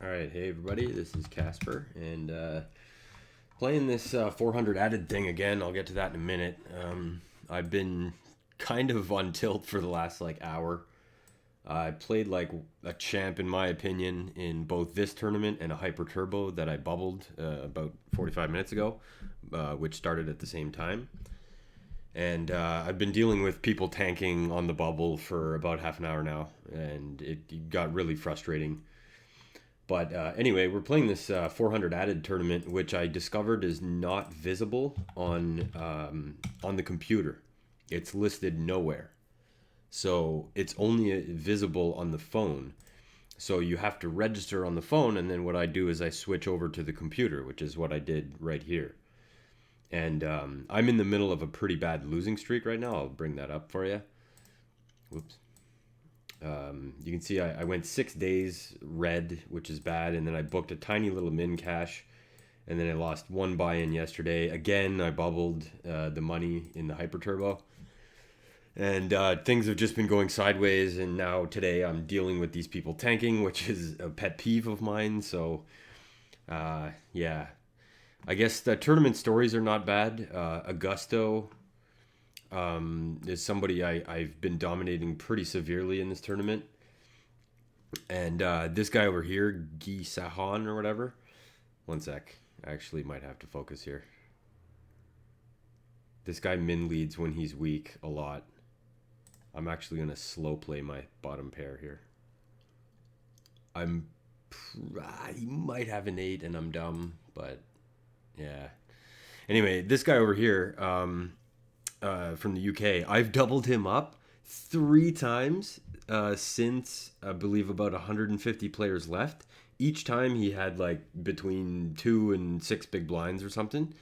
All right, hey everybody, this is Casper, and playing this 400 added thing again. I'll get to that in a minute. I've been kind of on tilt for the last hour. I played like a champ in my opinion in both this tournament and a hyper turbo that I bubbled about 45 minutes ago, which started at the same time. And I've been dealing with people tanking on the bubble for about half an hour now, and it got really frustrating. But anyway, we're playing this 400 added tournament, which I discovered is not visible on the computer. It's listed nowhere, so it's only visible on the phone. So you have to register on the phone, and then what I do is I switch over to the computer, which is what I did right here. And I'm in the middle of a pretty bad losing streak right now. I'll bring that up for you. Whoops. You can see I went 6 days red, which is bad, and then I booked a tiny little min cash, and then I lost one buy-in yesterday. Again, I bubbled the money in the hyper turbo, and things have just been going sideways. And now today I'm dealing with these people tanking, which is a pet peeve of mine. So yeah, I guess the tournament stories are not bad. Augusto is somebody I've been dominating pretty severely in this tournament. And this guy over here, Guy Sahan or whatever. One sec. I actually might have to focus here. This guy min leads when he's weak a lot. I'm actually going to slow play my bottom pair here. He might have an 8 and I'm dumb, but yeah. Anyway, this guy over here, from the UK. I've doubled him up 3 times since I believe about 150 players left. Each time he had like between 2 and 6 big blinds or something.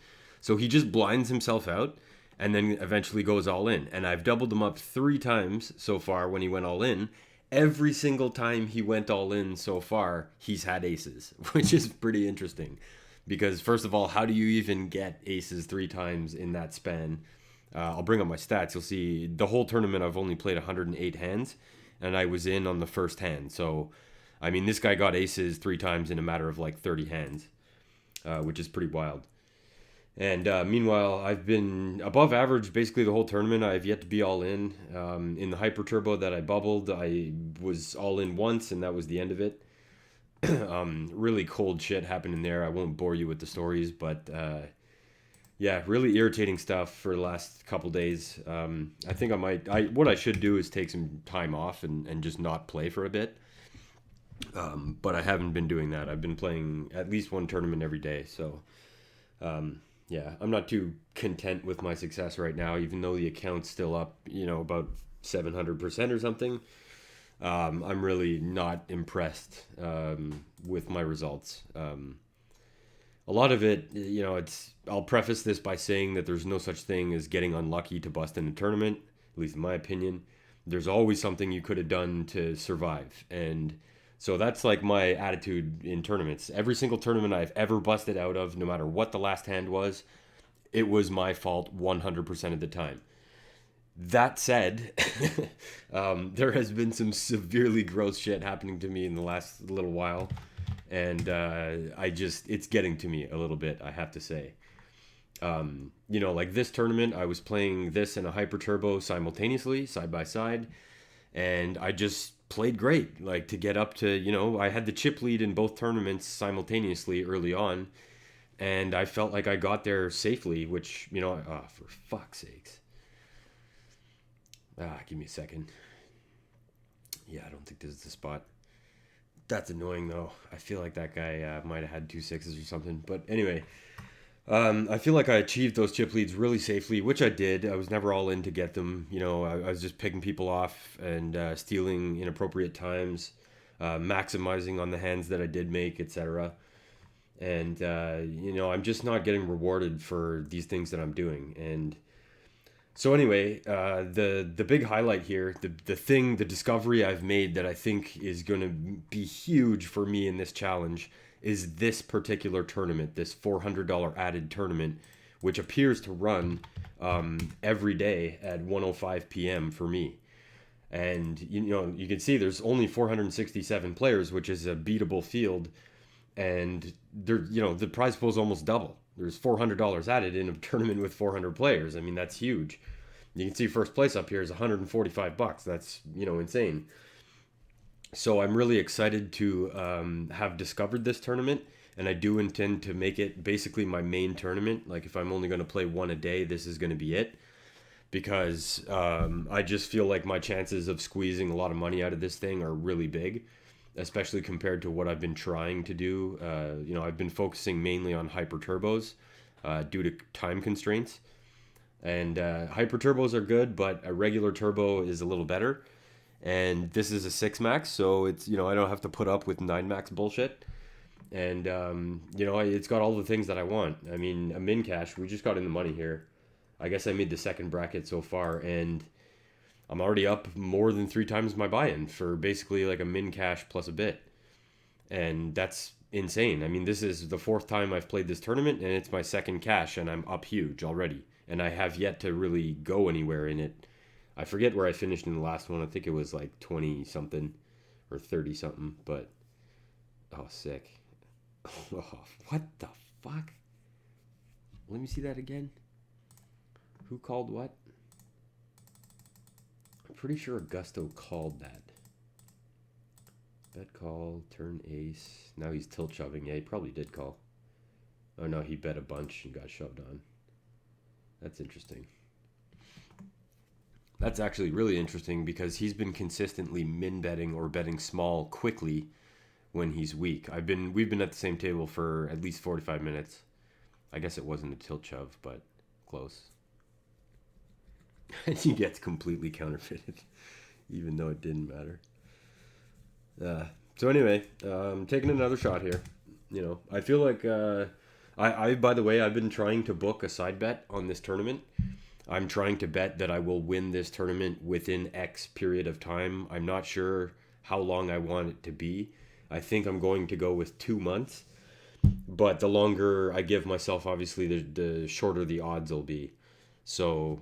So he just blinds himself out and then eventually goes all in. And I've doubled him up 3 times so far when he went all in. Every single time he went all in so far, he's had aces, which is pretty interesting. Because first of all, how do you even get aces 3 times in that span? I'll bring up my stats. You'll see the whole tournament I've only played 108 hands, and I was in on the first hand. So, I mean, this guy got aces 3 times in a matter of like 30 hands, which is pretty wild. And meanwhile, I've been above average basically the whole tournament. I've yet to be all in. In the hyper turbo that I bubbled, I was all in once, and that was the end of it. Really cold shit happened in there. I won't bore you with the stories, but yeah, really irritating stuff for the last couple days. I think what I should do is take some time off and just not play for a bit. But I haven't been doing that. I've been playing at least one tournament every day. So, yeah, I'm not too content with my success right now, even though the account's still up, about 700% or something. I'm really not impressed with my results. A lot of it, I'll preface this by saying that there's no such thing as getting unlucky to bust in a tournament, at least in my opinion. There's always something you could have done to survive. And so that's like my attitude in tournaments. Every single tournament I've ever busted out of, no matter what the last hand was, it was my fault 100% of the time. That said, there has been some severely gross shit happening to me in the last little while. And it's getting to me a little bit, I have to say. Like this tournament, I was playing this and a hyper turbo simultaneously, side by side. And I just played great, like to get up to, I had the chip lead in both tournaments simultaneously early on. And I felt like I got there safely, which, for fuck's sakes. Give me a second. Yeah, I don't think this is the spot. That's annoying, though. I feel like that guy might have had 2 6s or something. But anyway, I feel like I achieved those chip leads really safely, which I did. I was never all in to get them. I was just picking people off and stealing inappropriate times, maximizing on the hands that I did make, etc. And, I'm just not getting rewarded for these things that I'm doing. And so anyway, the big highlight here, the discovery I've made that I think is going to be huge for me in this challenge is this particular tournament, this $400 added tournament, which appears to run every day at 1:05 p.m. for me. And you can see there's only 467 players, which is a beatable field. and there, the prize pool is almost double. There's $400 added in a tournament with 400 players. I mean, that's huge. You can see first place up here is $145. That's insane. So I'm really excited to have discovered this tournament, and I do intend to make it basically my main tournament. Like if I'm only going to play one a day, this is going to be it, because I just feel like my chances of squeezing a lot of money out of this thing are really big, especially compared to what I've been trying to do. I've been focusing mainly on hyper turbos due to time constraints, and hyper turbos are good, but a regular turbo is a little better. And this is a 6 max, so it's I don't have to put up with 9 max bullshit. And it's got all the things that I want. I mean, a min cash, we just got in the money here. I guess I made the second bracket so far, and I'm already up more than 3 times my buy-in for basically like a min cash plus a bit. And that's insane. I mean, this is the 4th time I've played this tournament, and it's my second cash, and I'm up huge already. And I have yet to really go anywhere in it. I forget where I finished in the last one. I think it was like 20 something or 30 something, but oh, sick. Oh, what the fuck? Let me see that again. Who called what? I'm pretty sure Augusto called that. Bet call, turn ace. Now he's tilt shoving. Yeah, he probably did call. Oh no, he bet a bunch and got shoved on. That's interesting. That's actually really interesting because he's been consistently min betting or betting small quickly when he's weak. We've been at the same table for at least 45 minutes. I guess it wasn't a tilt shove, but close. And he gets completely counterfeited, even though it didn't matter. So anyway, taking another shot here. I feel like I by the way, I've been trying to book a side bet on this tournament. I'm trying to bet that I will win this tournament within X period of time. I'm not sure how long I want it to be. I think I'm going to go with 2 months. But the longer I give myself, obviously, the shorter the odds will be. So,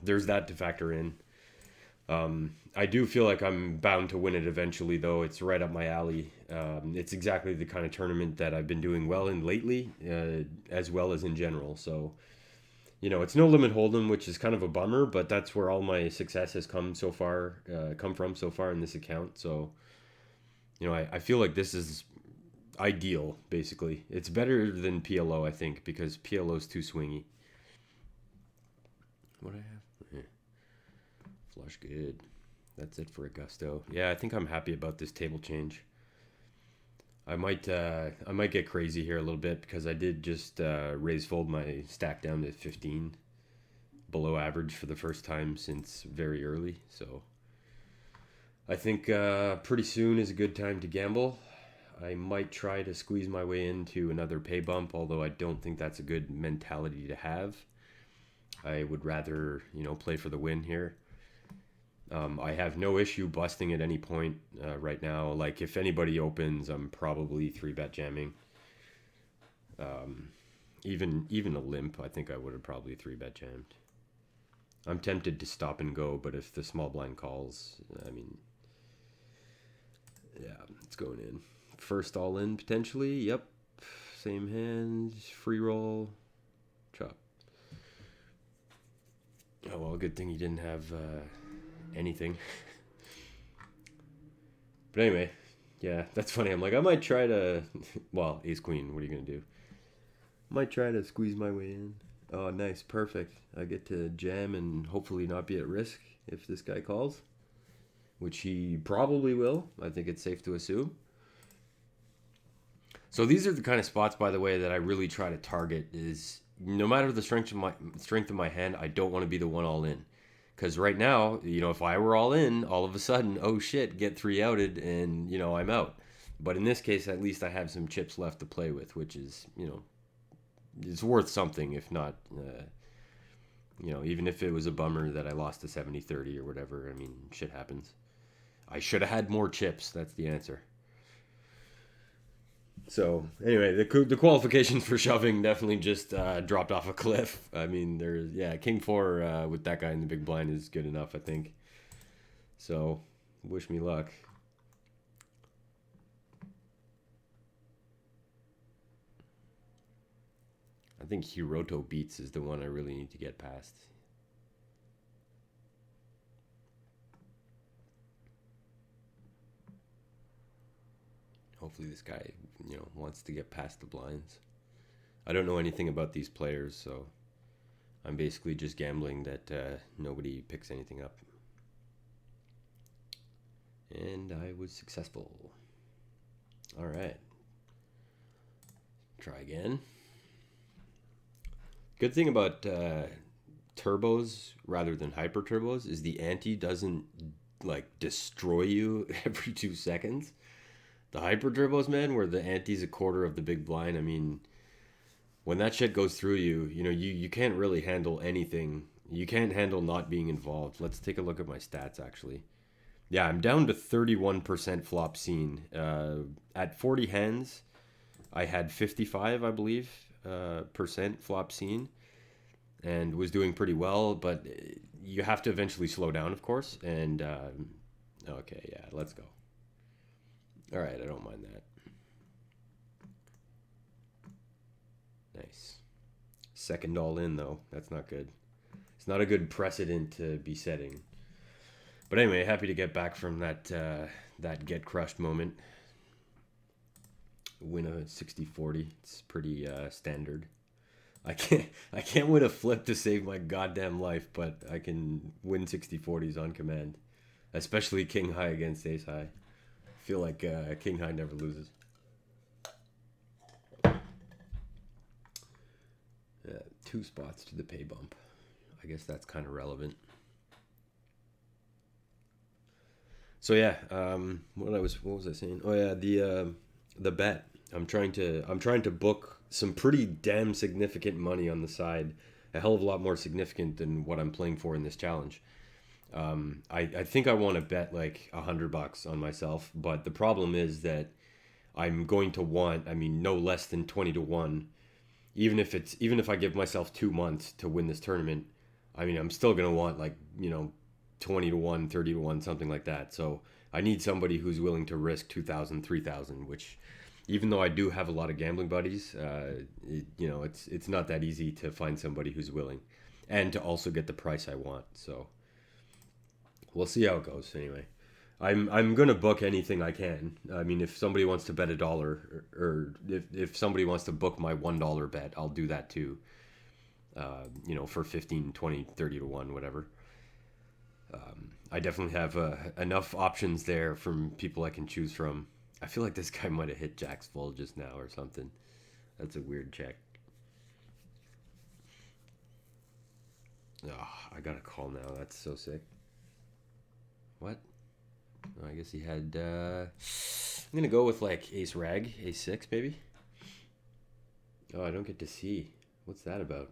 there's that to factor in. I do feel like I'm bound to win it eventually, though. It's right up my alley. It's exactly the kind of tournament that I've been doing well in lately, as well as in general. So... it's no limit hold'em, which is kind of a bummer, but that's where all my success has come from so far in this account. So, I feel like this is ideal, basically. It's better than PLO, I think, because PLO is too swingy. What I have? Yeah. Flush good. That's it for Augusto. Yeah, I think I'm happy about this table change. I might get crazy here a little bit because I did just raise fold my stack down to 15, below average for the first time since very early. So I think pretty soon is a good time to gamble. I might try to squeeze my way into another pay bump, although I don't think that's a good mentality to have. I would rather play for the win here. I have no issue busting at any point right now. Like, if anybody opens, I'm probably 3-bet jamming. Even a limp, I think I would have probably 3-bet jammed. I'm tempted to stop and go, but if the small blind calls, I mean, yeah, it's going in. First all in, potentially. Yep. Same hand. Free roll. Chop. Oh, well, good thing he didn't have... anything. But anyway, yeah, that's funny. I'm like, I might try to well, ace queen, what are you gonna do? Might try to squeeze my way in. Oh, nice, perfect. I get to jam and hopefully not be at risk if this guy calls, which he probably will. I think it's safe to assume. So these are the kind of spots, by the way, that I really try to target. Is no matter the strength of my hand, I don't want to be the one all in. Because right now, if I were all in, all of a sudden, oh shit, get 3 outed and, I'm out. But in this case, at least I have some chips left to play with, which is, it's worth something, if not, even if it was a bummer that I lost to 70-30 or whatever. I mean, shit happens. I should have had more chips. That's the answer. So anyway, the qualifications for shoving definitely just dropped off a cliff. I mean, King 4 with that guy in the big blind is good enough, I think. So wish me luck. I think Hiroto Beats is the one I really need to get past. Hopefully this guy, wants to get past the blinds. I don't know anything about these players, so I'm basically just gambling that nobody picks anything up. And I was successful. All right. Try again. Good thing about turbos rather than hyper turbos is the ante doesn't like destroy you every 2 seconds. The hyper turbos, man, where the ante's a quarter of the big blind, I mean, when that shit goes through you, you can't really handle anything. You can't handle not being involved. Let's take a look at my stats, actually. Yeah, I'm down to 31% flop scene. At 40 hands, I had 55, I believe, percent flop scene, and was doing pretty well. But you have to eventually slow down, of course. And okay, yeah, let's go. All right, I don't mind that. Nice. Second all in, though. That's not good. It's not a good precedent to be setting. But anyway, happy to get back from that get crushed moment. Win a 60-40. It's pretty standard. I can't win a flip to save my goddamn life, but I can win 60-40s on command. Especially king high against ace high. I feel like king high never loses. Yeah, 2 spots to the pay bump. I guess that's kind of relevant. So yeah, what was I saying? Oh yeah, the bet. I'm trying to book some pretty damn significant money on the side, a hell of a lot more significant than what I'm playing for in this challenge. I think I want to bet like $100 on myself, but the problem is that I'm going to want, I mean, no less than 20 to 1. Even if I give myself 2 months to win this tournament, I mean, I'm still gonna want like 20 to 1, 30 to 1, something like that. So I need somebody who's willing to risk 2,000, 3,000, which even though I do have a lot of gambling buddies, it's not that easy to find somebody who's willing and to also get the price I want. So we'll see how it goes anyway. I'm gonna book anything I can. I mean, if somebody wants to bet $1, or if somebody wants to book my $1 bet, I'll do that too. For 15, 20, 30 to 1, whatever. I definitely have enough options there from people I can choose from. I feel like this guy might have hit jacks full just now or something. That's a weird check. Oh, I got a call now. That's so sick. What? Oh, I guess he had... I'm going to go with like ace rag, ace 6 maybe. Oh, I don't get to see. What's that about?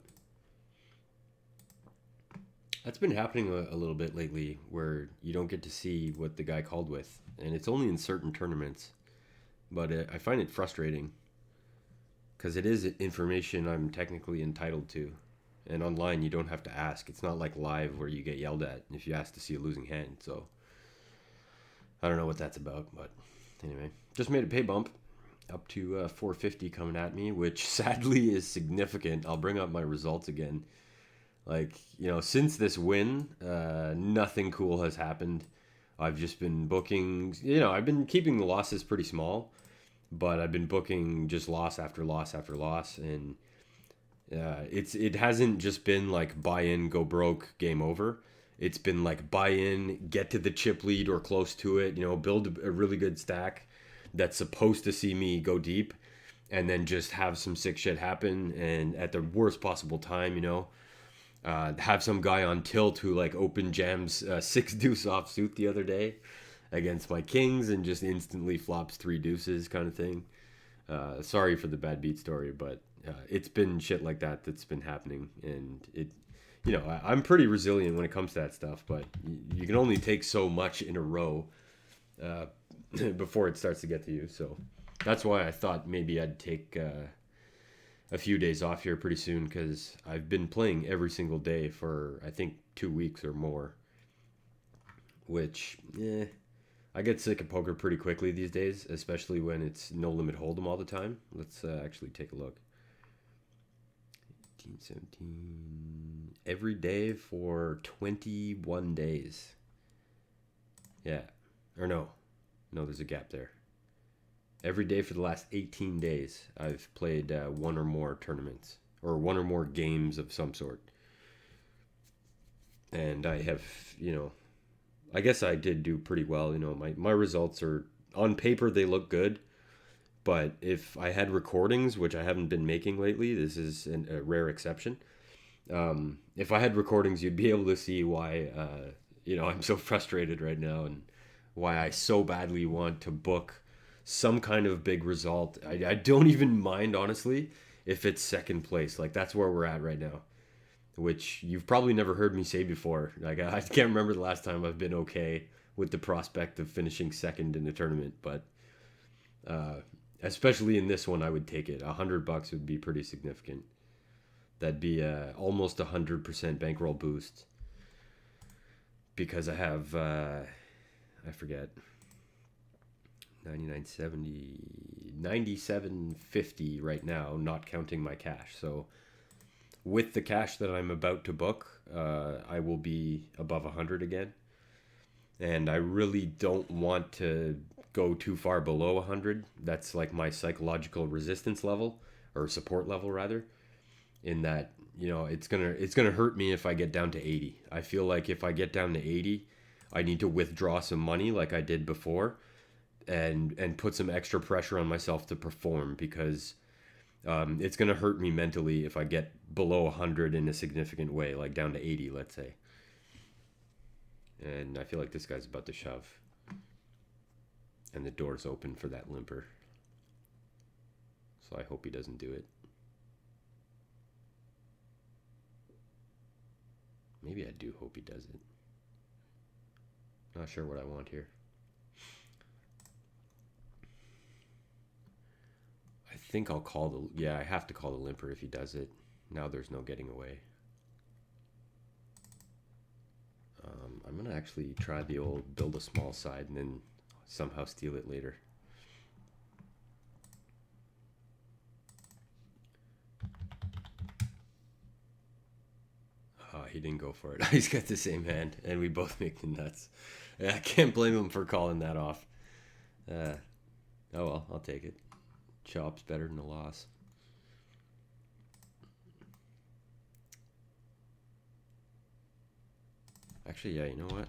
That's been happening a little bit lately, where you don't get to see what the guy called with, and it's only in certain tournaments. But I find it frustrating because it is information I'm technically entitled to, and online you don't have to ask. It's not like live where you get yelled at if you ask to see a losing hand. So I don't know what that's about, but anyway, just made a pay bump up to 450 coming at me, which sadly is significant. I'll bring up my results again. Like, since this win, nothing cool has happened. I've just been booking, I've been keeping the losses pretty small, but I've been booking just loss after loss after loss. And it hasn't just been like buy in, go broke, game over. It's been like buy in, get to the chip lead or close to it, build a really good stack that's supposed to see me go deep, and then just have some sick shit happen. And at the worst possible time, have some guy on tilt who like open jams 6 deuce offsuit the other day against my kings and just instantly flops 3 deuces kind of thing. Sorry for the bad beat story, but it's been shit like that that's been happening, and I'm pretty resilient when it comes to that stuff, but you can only take so much in a row before it starts to get to you. So that's why I thought maybe I'd take a few days off here pretty soon, because I've been playing every single day for I think 2 weeks or more, which I get sick of poker pretty quickly these days, especially when it's no limit hold'em all the time. Let's actually take a look. 18, 17. Every day for 21 days. Yeah. Or no. No, there's a gap there. Every day for the last 18 days, I've played one or more tournaments or one or more games of some sort. And I have, I guess I did do pretty well. My results are on paper, they look good. But if I had recordings, which I haven't been making lately, this is a rare exception. If I had recordings, you'd be able to see why, I'm so frustrated right now and why I so badly want to book some kind of big result. I don't even mind, honestly, if it's second place. Like, that's where we're at right now, which you've probably never heard me say before. Like, I can't remember the last time I've been okay with the prospect of finishing second in a tournament, but especially in this one, I would take it. $100 would be pretty significant. That'd be almost 100% bankroll boost because I have I forget 99.70 97.50 right now, not counting my cash. So with the cash that I'm about to book, I will be above 100 again. And I really don't want to go too far below 100. That's like my psychological resistance level, or support level rather, in that, it's gonna hurt me if I get down to 80. I feel like if I get down to 80, I need to withdraw some money like I did before, and put some extra pressure on myself to perform, because it's gonna hurt me mentally if I get below 100 in a significant way, like down to 80, let's say. And I feel like this guy's about to shove. And the door's open for that limper. So I hope he doesn't do it. Maybe I do hope he does it. Not sure what I want here. I think I'll call the... Yeah, I have to call the limper if he does it. Now there's no getting away. I'm going to actually try the old build a small side and then somehow steal it later. Oh, he didn't go for it. He's got the same hand, and we both make the nuts. Yeah, I can't blame him for calling that off. Oh well, I'll take it. Chop's better than a loss. Actually, yeah, you know what?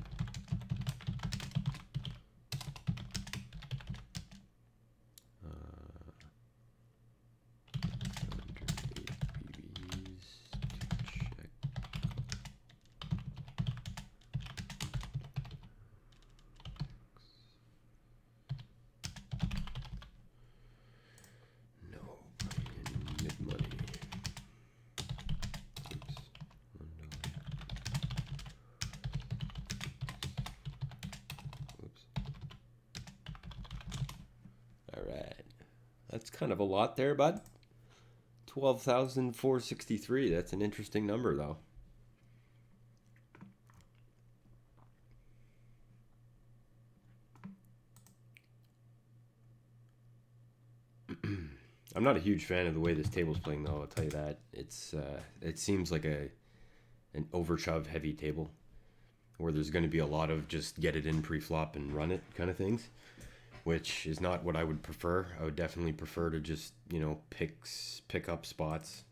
That's kind of a lot there, bud. 12,463. That's an interesting number, though. I'm not a huge fan of the way this table's playing, though. I'll tell you that. It seems like an overshove heavy table, where there's going to be a lot of just get it in pre-flop and run it kind of things, which is not what I would prefer. I would definitely prefer to just, pick up spots,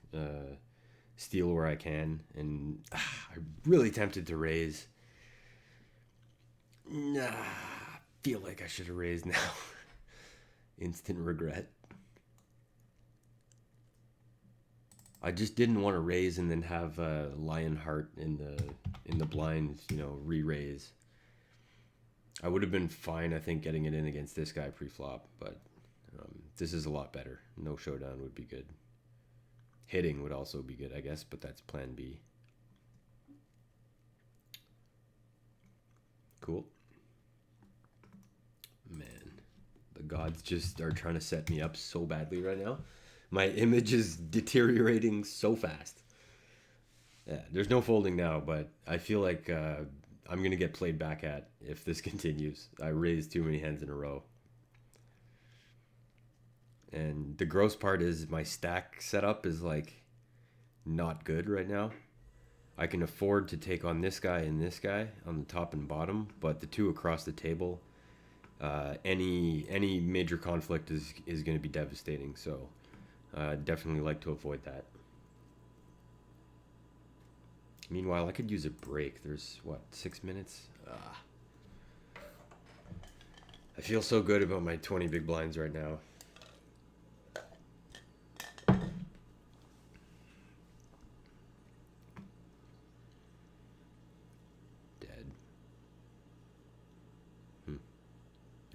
steal where I can, and I'm really tempted to raise. Nah, feel like I should have raised now. Instant regret. I just didn't want to raise and then have Lionheart in the blinds, re-raise. I would have been fine, I think, getting it in against this guy pre-flop, but this is a lot better. No showdown would be good. Hitting would also be good, I guess, but that's plan B. Cool. Man, the gods just are trying to set me up so badly right now. My image is deteriorating so fast. Yeah, there's no folding now, but I feel like I'm going to get played back at if this continues. I raised too many hands in a row. And the gross part is my stack setup is like not good right now. I can afford to take on this guy and this guy on the top and bottom, but the two across the table, any major conflict is going to be devastating. So definitely like to avoid that. Meanwhile, I could use a break. There's what, 6 minutes? I feel so good about my 20 big blinds right now.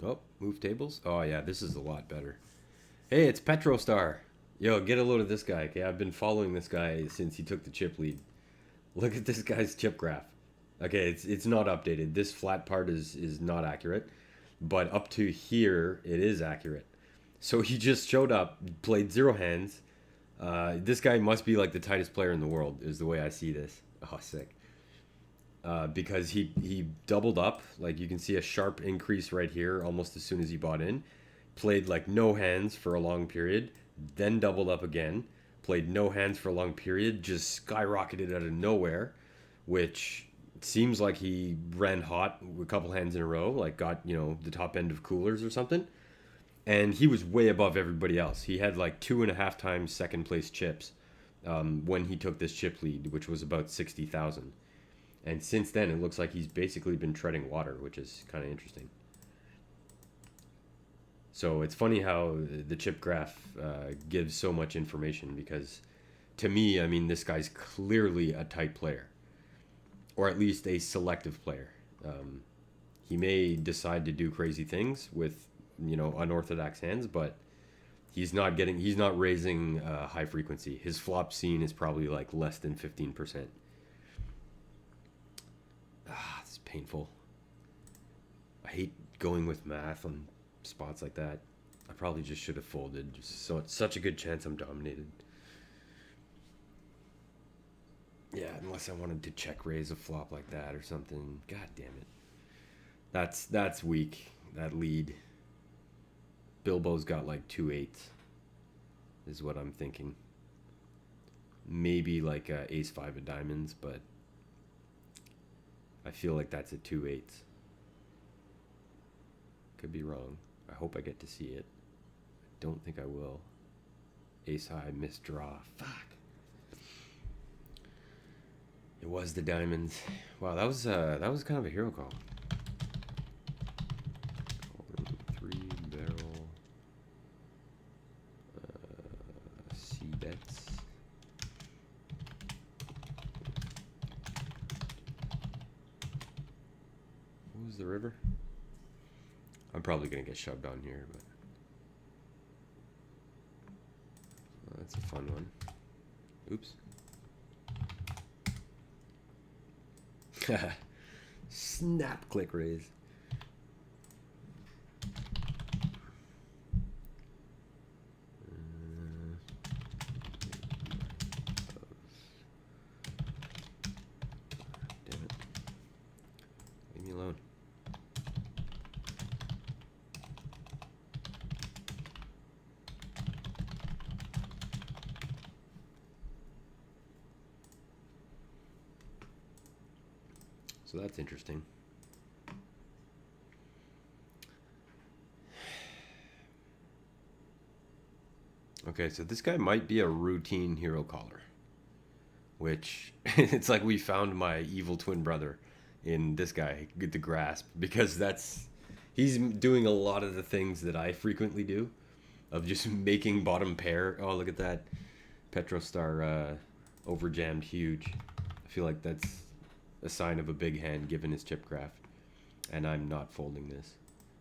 Oh, move tables? Oh, yeah, this is a lot better. Hey, it's Petrostar. Yo, get a load of this guy. Okay, I've been following this guy since he took the chip lead. Look at this guy's chip graph. Okay, it's not updated. This flat part is not accurate, but up to here, it is accurate. So he just showed up, played 0 hands. This guy must be like the tightest player in the world, is the way I see this. Oh, sick. Because he doubled up. Like you can see a sharp increase right here almost as soon as he bought in. Played like no hands for a long period, then doubled up again. Played no hands for a long period, just skyrocketed out of nowhere, which seems like he ran hot a couple hands in a row, like got, the top end of coolers or something. And he was way above everybody else. He had like 2.5 times second place chips when he took this chip lead, which was about 60,000. And since then, it looks like he's basically been treading water, which is kind of interesting. So it's funny how the chip graph gives so much information because to me, I mean, this guy's clearly a tight player, or at least a selective player. He may decide to do crazy things with, unorthodox hands, but he's not raising high frequency. His flop scene is probably like less than 15%. It's painful. I hate going with math on spots like that. I probably just should have folded. So it's such a good chance I'm dominated. Yeah, unless I wanted to check raise a flop like that or something. God damn it. That's weak. That lead. Bilbo's got like 2/8 is what I'm thinking. Maybe like ace 5 of diamonds, but I feel like that's a 2/8. Could be wrong. I hope I get to see it. I don't think I will. Ace high, misdraw. Fuck. It was the diamonds. Wow, that was kind of a hero call. 3 barrel. C bets. What was the river? I'm probably gonna get shoved on here, but that's a fun one. Oops. Snap click raise. Damn it. Leave me alone. So that's interesting. Okay, so this guy might be a routine hero caller, which it's like we found my evil twin brother in this guy, the grasp, because he's doing a lot of the things that I frequently do, of just making bottom pair. Oh, look at that, Petrostar overjammed huge. I feel like that's a sign of a big hand given his chip graph, and I'm not folding this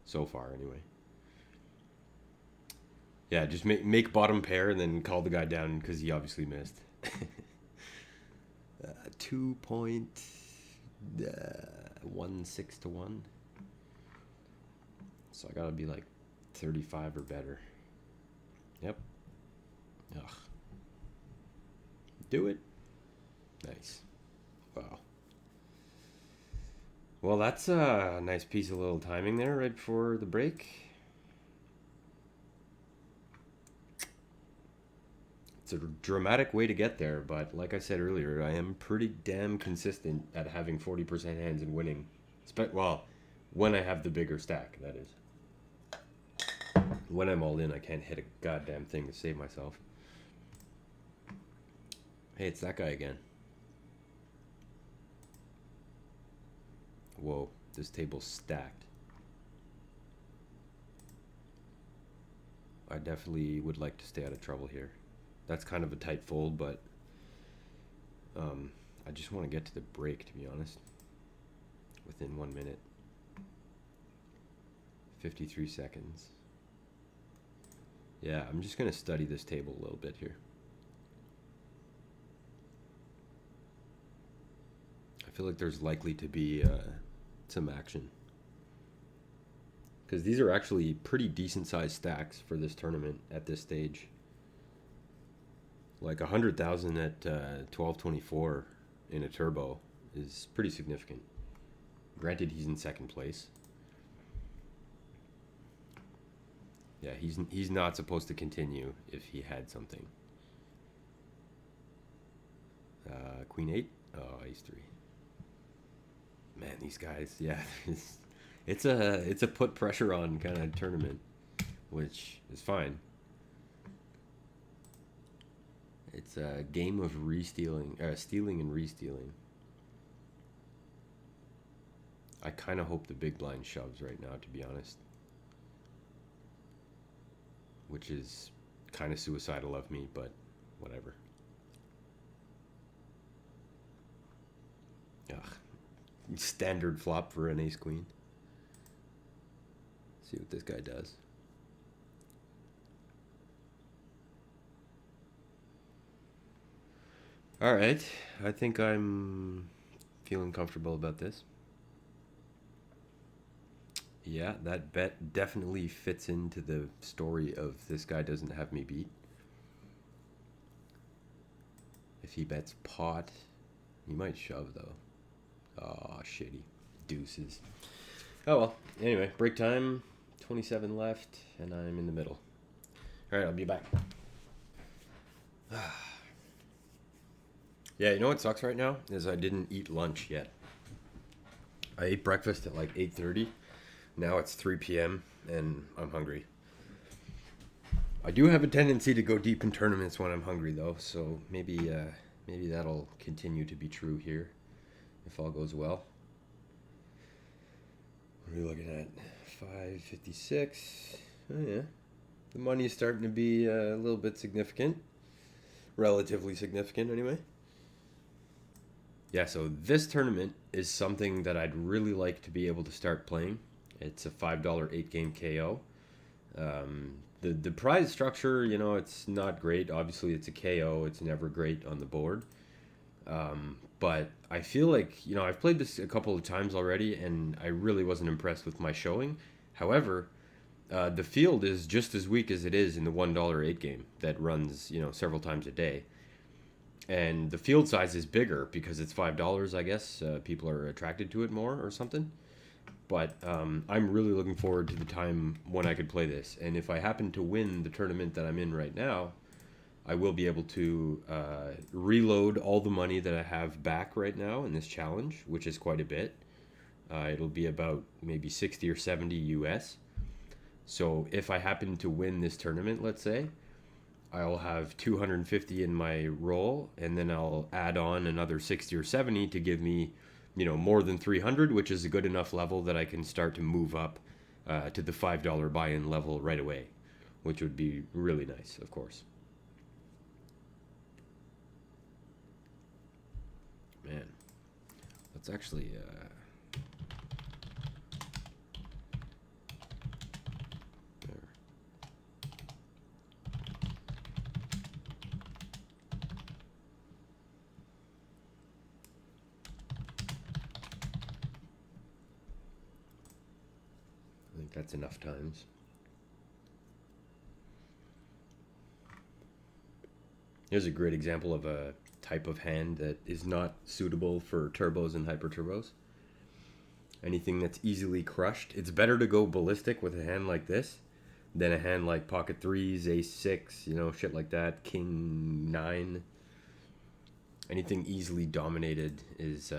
so far anyway. Yeah, just make bottom pair and then call the guy down because he obviously missed. 2.16 to 1. So I gotta be like 35 or better. Yep. Ugh. Do it. Nice. Wow. Well, that's a nice piece of little timing there right before the break. it's a dramatic way to get there, but like I said earlier, I am pretty damn consistent at having 40% hands and winning. Well, when I have the bigger stack, that is. When I'm all in, I can't hit a goddamn thing to save myself. Hey, it's that guy again. Whoa, this table's stacked. I definitely would like to stay out of trouble here. That's kind of a tight fold, but I just want to get to the break, to be honest. Within 1 minute. 53 seconds. Yeah, I'm just going to study this table a little bit here. I feel like there's likely to be some action. Because these are actually pretty decent sized stacks for this tournament at this stage. Like 100,000 at 1224 in a turbo is pretty significant. Granted, he's in second place. Yeah, he's not supposed to continue if he had something. Queen 8? Oh, ace 3. Man, these guys, yeah, it's a put pressure on kind of tournament, which is fine. It's a game of stealing and re-stealing. I kind of hope the big blind shoves right now, to be honest. Which is kind of suicidal of me, but whatever. Ugh. Standard flop for an ace queen. See what this guy does. All right, I think I'm feeling comfortable about this. Yeah, that bet definitely fits into the story of this guy doesn't have me beat. If he bets pot, he might shove though. Oh, shitty. Deuces. Oh well, anyway, break time, 27 left, and I'm in the middle. All right, I'll be back. Yeah, you know what sucks right now is I didn't eat lunch yet. I ate breakfast at like 8:30. Now it's 3 p.m. and I'm hungry. I do have a tendency to go deep in tournaments when I'm hungry though, so maybe that'll continue to be true here if all goes well. What are we looking at? 556. Oh yeah. The money is starting to be a little bit significant. Relatively significant anyway. Yeah, so this tournament is something that I'd really like to be able to start playing. It's a $5 8-game KO. The prize structure, you know, it's not great. Obviously, it's a KO. It's never great on the board. But I feel like, you know, I've played this a couple of times already, and I really wasn't impressed with my showing. However, the field is just as weak as it is in the $1 8-game that runs, you know, several times a day. And the field size is bigger because it's $5, I guess. People are attracted to it more or something. But I'm really looking forward to the time when I could play this. And if I happen to win the tournament that I'm in right now, I will be able to reload all the money that I have back right now in this challenge, which is quite a bit. It'll be about maybe 60 or 70 US. So if I happen to win this tournament, let's say, I'll have 250 in my roll, and then I'll add on another 60 or 70 to give me, you know, more than 300, which is a good enough level that I can start to move up to the $5 buy-in level right away, which would be really nice, of course. Man, let's actually... That's enough times. Here's a great example of a type of hand that is not suitable for turbos and hyper turbos. Anything that's easily crushed. It's better to go ballistic with a hand like this Then a hand like pocket threes, ace six, shit like that, king nine. Anything easily dominated is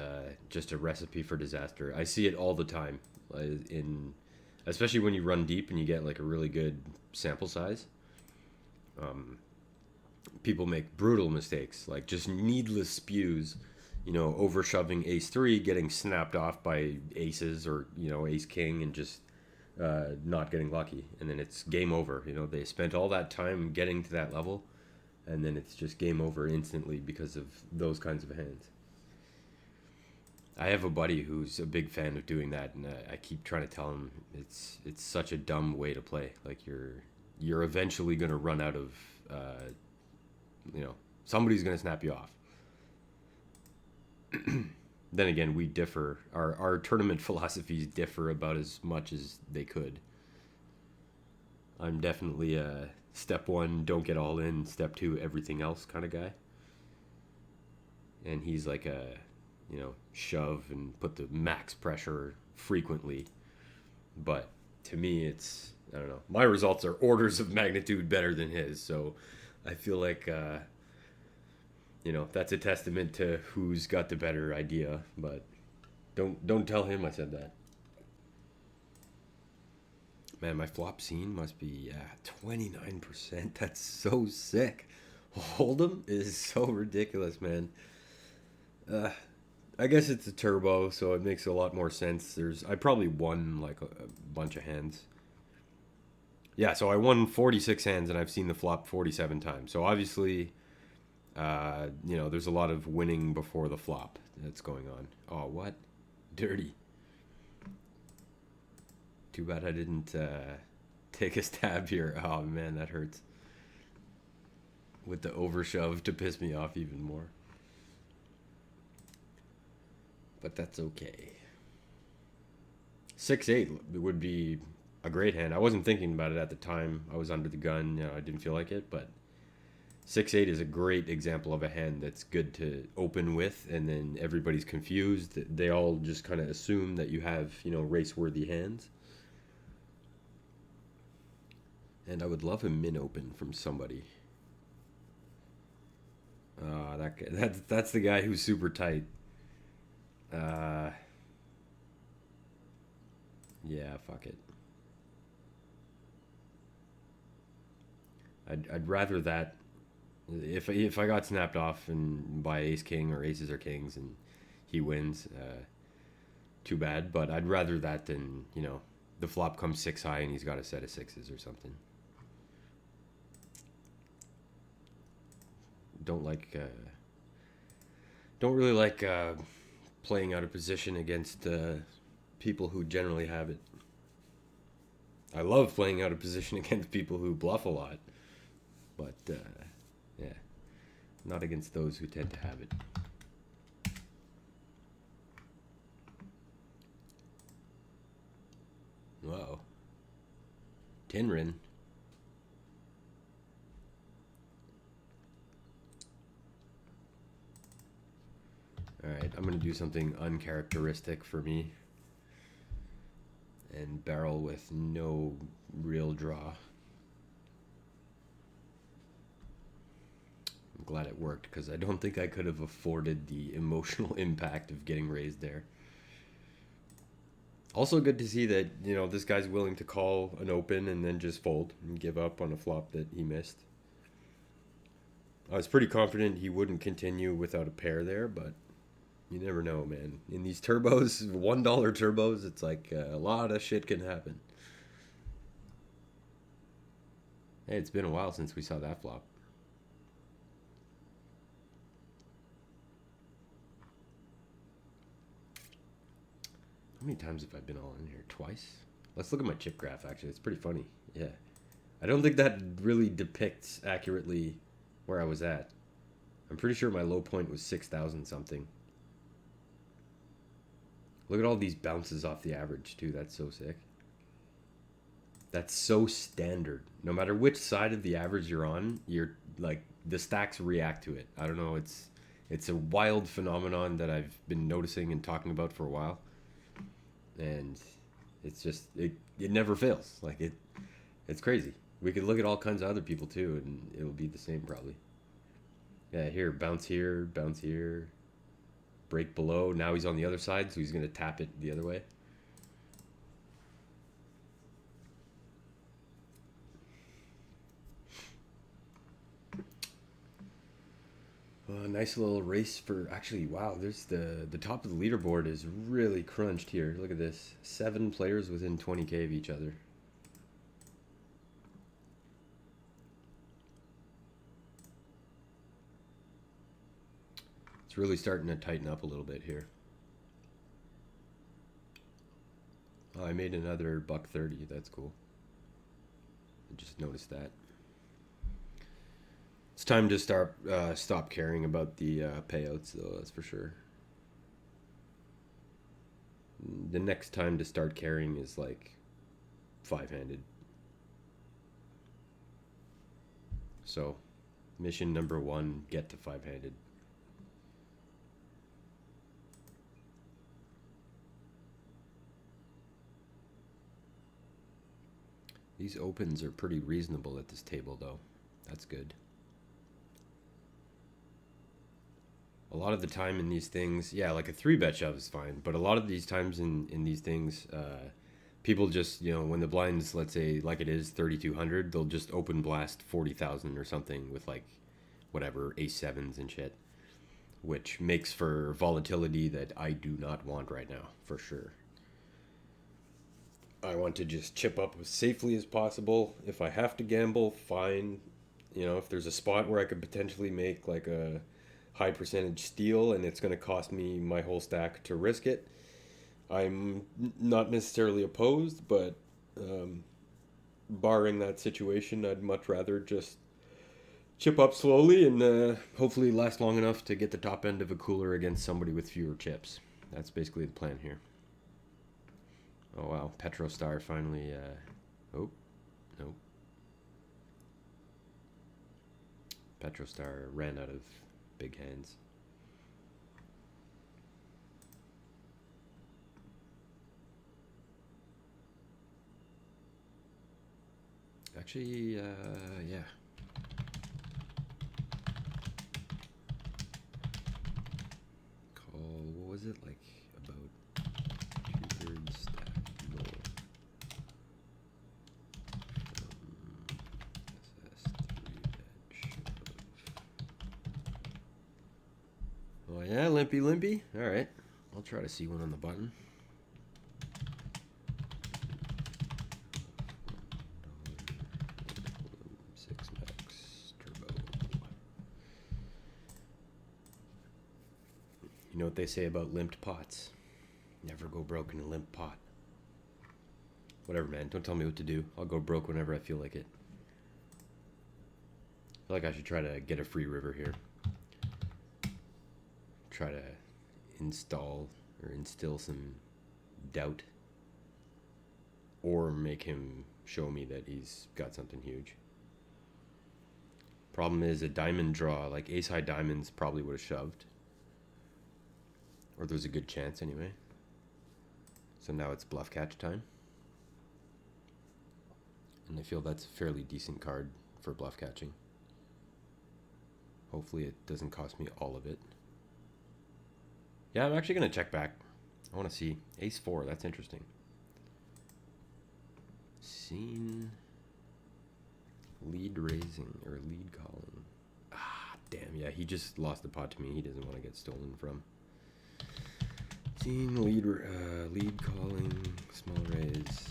just a recipe for disaster. I see it all the time, in especially when you run deep and you get like a really good sample size. People make brutal mistakes, like just needless spews, over shoving ace three, getting snapped off by aces or ace king, and just not getting lucky, and then it's game over. They spent all that time getting to that level, and then it's just game over instantly because of those kinds of hands. I have a buddy who's a big fan of doing that, and I keep trying to tell him it's such a dumb way to play. Like you're eventually gonna run out of somebody's gonna snap you off. Then again, we differ. Our tournament philosophies differ about as much as they could. I'm definitely a step one, don't get all in, step two, everything else kind of guy. And he's like a, shove and put the max pressure frequently. But to me, it's, I don't know. My results are orders of magnitude better than his. So I feel like, that's a testament to who's got the better idea. But don't tell him I said that. Man, my flop scene must be 29%. That's so sick. Hold'em is so ridiculous, man. I guess it's a turbo, so it makes a lot more sense. I probably won like a bunch of hands. Yeah, so I won 46 hands, and I've seen the flop 47 times. So obviously, there's a lot of winning before the flop that's going on. Oh, what? Dirty. Too bad I didn't take a stab here. Oh, man, that hurts. With the overshove to piss me off even more. But that's okay. 6-8 would be a great hand. I wasn't thinking about it at the time. I was under the gun. I didn't feel like it. But 6-8 is a great example of a hand that's good to open with, and then everybody's confused. They all just kind of assume that you have, race-worthy hands. And I would love a min open from somebody. That's the guy who's super tight. Yeah, fuck it. I'd rather that if I got snapped off and by ace king or aces or kings and he wins, too bad. But I'd rather that than the flop comes six high and he's got a set of sixes or something. Don't really like playing out of position against people who generally have it. I love playing out of position against people who bluff a lot, but yeah, not against those who tend to have it. Whoa. Tinrin. Alright, I'm going to do something uncharacteristic for me. And barrel with no real draw. I'm glad it worked, because I don't think I could have afforded the emotional impact of getting raised there. Also good to see that, this guy's willing to call an open and then just fold and give up on a flop that he missed. I was pretty confident he wouldn't continue without a pair there, but you never know, man. In these turbos, $1 turbos, it's like a lot of shit can happen. Hey, it's been a while since we saw that flop. How many times have I been all in here? Twice? Let's look at my chip graph, actually. It's pretty funny. Yeah. I don't think that really depicts accurately where I was at. I'm pretty sure my low point was 6,000 something. Look at all these bounces off the average, too. That's so sick. That's so standard. No matter which side of the average you're on, you're like, the stacks react to it. I don't know. It's a wild phenomenon that I've been noticing and talking about for a while. And it's just, it never fails. Like, It's crazy. We could look at all kinds of other people too, and it'll be the same probably. Yeah, here, bounce here, break below. Now he's on the other side, so he's gonna tap it the other way. Nice little race for actually. Wow, there's the top of the leaderboard is really crunched here. Look at this, 7 players within 20K of each other. It's really starting to tighten up a little bit here. Oh, I made another $1.30. That's cool. I just noticed that. It's time to stop caring about the payouts, though. That's for sure. The next time to start caring is like 5-handed. So, mission number 1: get to 5-handed. These opens are pretty reasonable at this table, though. That's good. A lot of the time in these things, yeah, like a 3-bet shove is fine. But a lot of these times in these things, people just, when the blinds, let's say, like it is 3,200, they'll just open blast 40,000 or something with like, whatever, ace-7s and shit. Which makes for volatility that I do not want right now, for sure. I want to just chip up as safely as possible. If I have to gamble, fine. If there's a spot where I could potentially make like a high percentage steal and it's going to cost me my whole stack to risk it, I'm not necessarily opposed, but barring that situation, I'd much rather just chip up slowly and hopefully last long enough to get the top end of a cooler against somebody with fewer chips. That's basically the plan here. Oh wow, Petrostar finally, oh, nope. Petrostar ran out of big hands. Actually, yeah. Call, what was it, like about 2/3 stack more from SS3 shove. Oh yeah, limpy. Alright, I'll try to see one on the button. 6 max turbo. You know what they say about limped pots? Never go broke in a limp pot. Whatever, man. Don't tell me what to do. I'll go broke whenever I feel like it. I feel like I should try to get a free river here. Try to install or instill some doubt. Or make him show me that he's got something huge. Problem is a diamond draw, like ace high diamonds probably would have shoved. Or there's a good chance anyway. So now it's bluff catch time. And I feel that's a fairly decent card for bluff catching. Hopefully it doesn't cost me all of it. Yeah, I'm actually going to check back. I want to see. Ace 4, that's interesting. Scene. Lead raising, or lead calling. Ah, damn, yeah, he just lost the pot to me. He doesn't want to get stolen from. Scene, lead calling, small raise.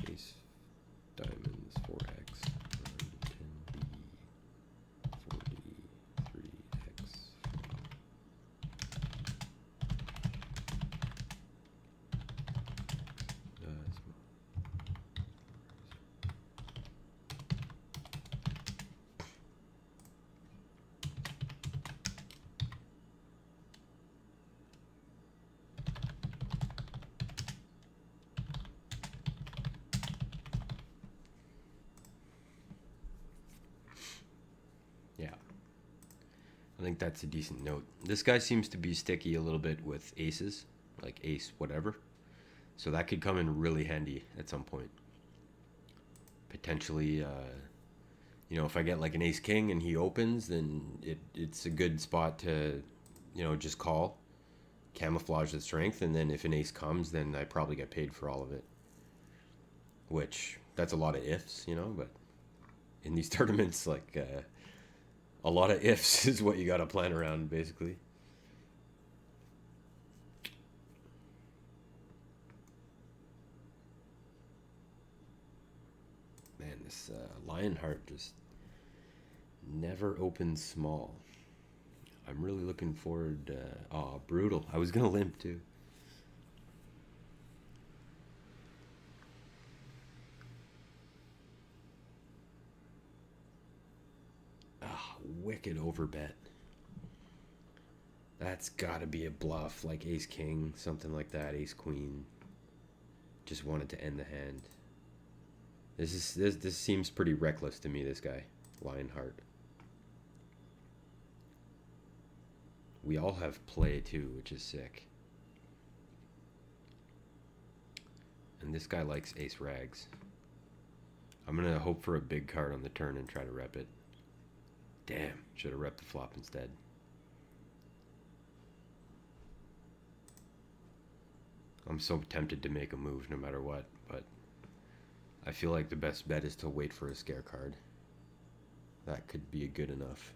Ace, diamonds, 4x, 10b, 40, 3x. Yeah. I think that's a decent note. This guy seems to be sticky a little bit with aces, like ace whatever. So that could come in really handy at some point. potentially, if I get like an ace king and he opens, then it's a good spot to, just call, camouflage the strength, and then if an ace comes, then I probably get paid for all of it. Which, that's a lot of ifs, but in these tournaments, like, a lot of ifs is what you got to plan around, basically. Man, this Lionheart just never opens small. I'm really looking forward. Brutal. I was gonna limp too. Wicked overbet. That's gotta be a bluff, like ace king, something like that. Ace queen. Just wanted to end the hand. This seems pretty reckless to me. This guy, Lionheart. We all have play too, which is sick. And this guy likes ace rags. I'm gonna hope for a big card on the turn and try to rep it. Damn, should have repped the flop instead. I'm so tempted to make a move no matter what, but I feel like the best bet is to wait for a scare card. That could be good enough.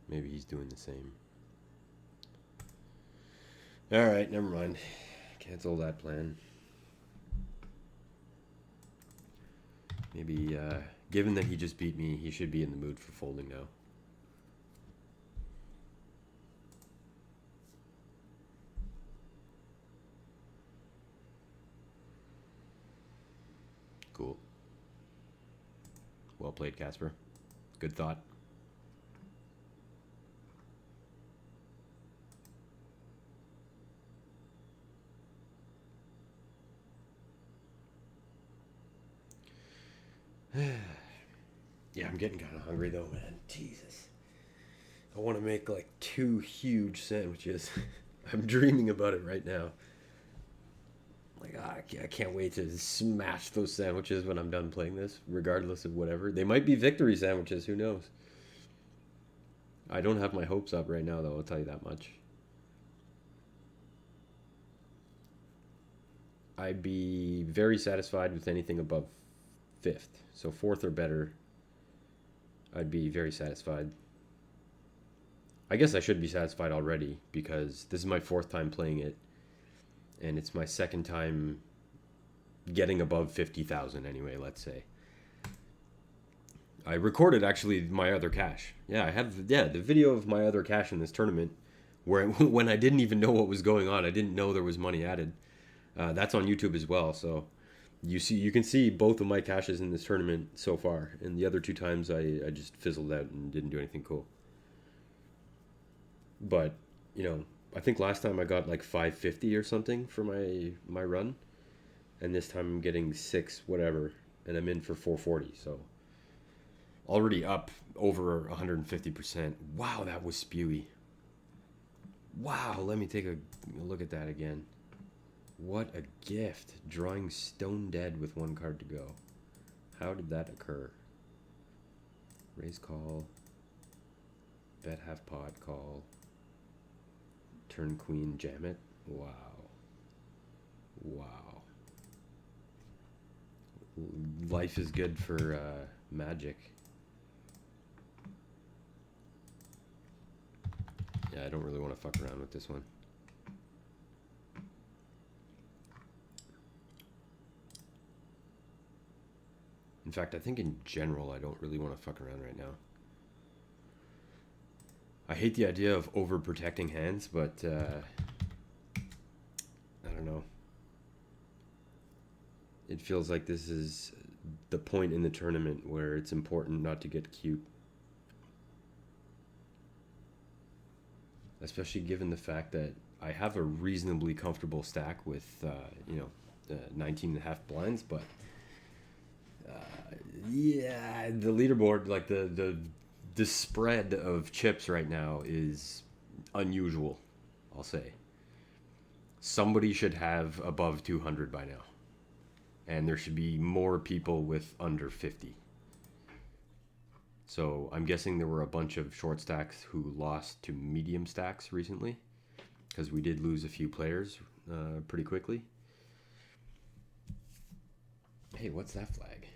Maybe he's doing the same. Alright, never mind. Cancel that plan. Maybe, given that he just beat me, he should be in the mood for folding now. Cool. Well played, Casper. Good thought. Yeah, I'm getting kind of hungry though, man. Jesus. I want to make like 2 huge sandwiches. I'm dreaming about it right now. Like, I can't wait to smash those sandwiches when I'm done playing this, regardless of whatever. They might be victory sandwiches, who knows? I don't have my hopes up right now, though, I'll tell you that much. I'd be very satisfied with anything above 5th. So 4th or better, I'd be very satisfied. I guess I should be satisfied already because this is my 4th time playing it, and it's my 2nd time getting above 50,000 anyway, let's say. I recorded actually my other cash. Yeah, I have the video of my other cash in this tournament where when I didn't even know what was going on, I didn't know there was money added. That's on YouTube as well, so you can see both of my cashes in this tournament so far, and the other 2 times I just fizzled out and didn't do anything cool. But, I think last time I got like 550 or something for my run, and this time I'm getting 6 whatever, and I'm in for 440, so already up over 150%. Wow, that was spewy. Wow, let me take a look at that again. What a gift. Drawing stone dead with 1 card to go. How did that occur? Raise call. Bet half pot call. Turn queen, jam it. Wow. Wow. Life is good for magic. Yeah, I don't really want to fuck around with this one. In fact, I think in general, I don't really want to fuck around right now. I hate the idea of overprotecting hands, but I don't know. It feels like this is the point in the tournament where it's important not to get cute. Especially given the fact that I have a reasonably comfortable stack with, 19 and a half blinds, but yeah, the leaderboard, like the spread of chips right now is unusual. I'll say. Somebody should have above 200 by now. And there should be more people with under 50. So I'm guessing there were a bunch of short stacks who lost to medium stacks recently, because we did lose a few players pretty quickly. Hey, what's that flag?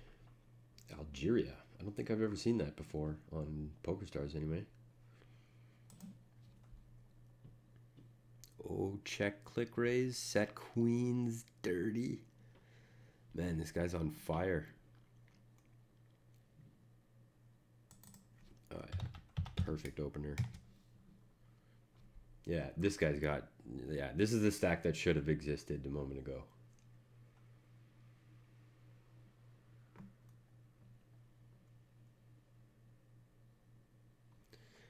Algeria. I don't think I've ever seen that before on PokerStars anyway. Oh, check, click, raise, set queens, dirty. Man, this guy's on fire. Oh, yeah. Perfect opener. Yeah, this guy's got... Yeah, this is the stack that should have existed a moment ago.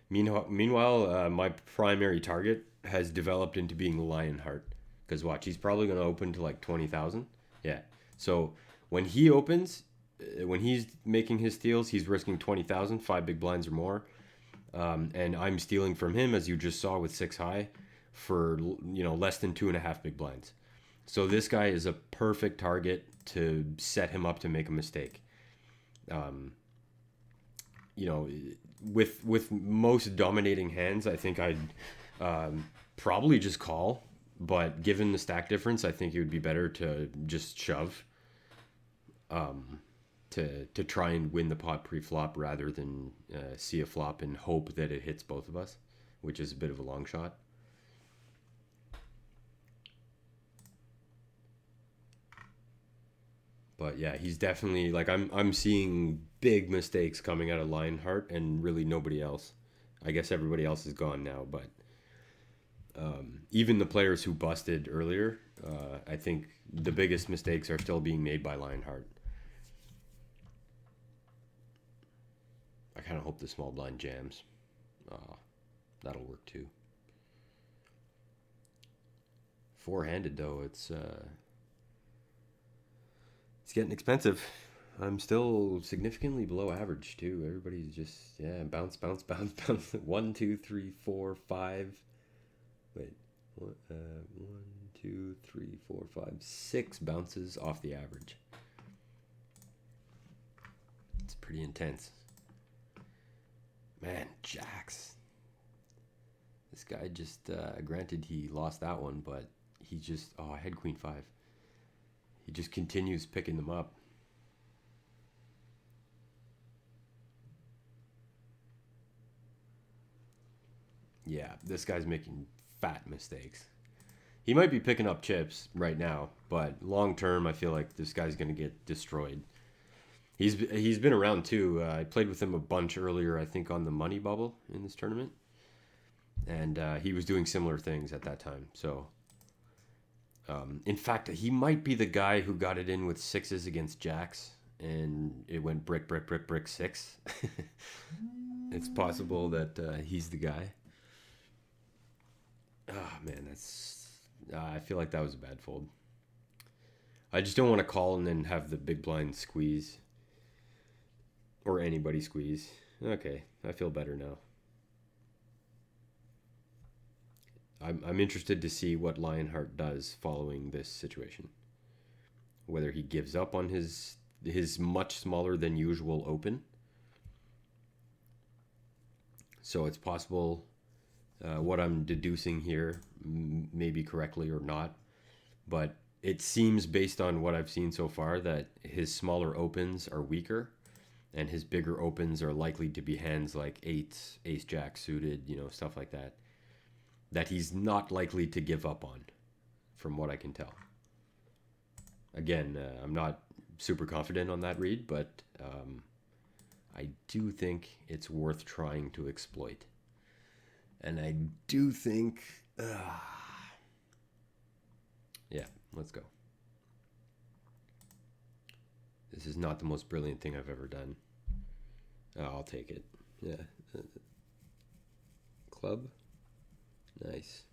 Meanwhile, my primary target has developed into being Lionheart. Because watch, he's probably going to open to like 20,000. Yeah. So when he opens, when he's making his steals, he's risking 20,000, 5 big blinds or more. And I'm stealing from him, as you just saw with 6 high, for less than 2.5 big blinds. So this guy is a perfect target to set him up to make a mistake. With most dominating hands, I think I'd probably just call. But given the stack difference, I think it would be better to just shove to try and win the pot pre-flop rather than see a flop and hope that it hits both of us, which is a bit of a long shot. But yeah, he's definitely like I'm seeing big mistakes coming out of Lionheart and really nobody else. I guess everybody else is gone now, but even the players who busted earlier, I think the biggest mistakes are still being made by Lionheart. I kind of hope the small blind jams. That'll work too. Four-handed though, it's getting expensive. I'm still significantly below average too. Everybody's just bounce, bounce, bounce, bounce. 1, 2, 3, 4, 5. Wait, 1, 2, 3, 4, 5, 6 bounces off the average. It's pretty intense. Man, jacks. This guy just, granted he lost that one, but he just, I had queen 5. He just continues picking them up. Yeah, this guy's making fat mistakes. He might be picking up chips right now, but long term, I feel like this guy's going to get destroyed. He's been around too. I played with him a bunch earlier, I think, on the money bubble in this tournament, and he was doing similar things at that time. So, in fact, he might be the guy who got it in with 6s against jacks, and it went brick, brick, brick, brick 6. It's possible that he's the guy. Oh man, that's. I feel like that was a bad fold. I just don't want to call and then have the big blind squeeze. Or anybody squeeze. Okay, I feel better now. I'm interested to see what Lionheart does following this situation. Whether he gives up on his much smaller than usual open. So it's possible what I'm deducing here may be correctly or not. But it seems based on what I've seen so far that his smaller opens are weaker. And his bigger opens are likely to be hands like 8s, ace-jack suited, stuff like that. That he's not likely to give up on, from what I can tell. Again, I'm not super confident on that read, but I do think it's worth trying to exploit. And I do think... yeah, let's go. This is not the most brilliant thing I've ever done. Oh, I'll take it. Yeah. Club. Nice.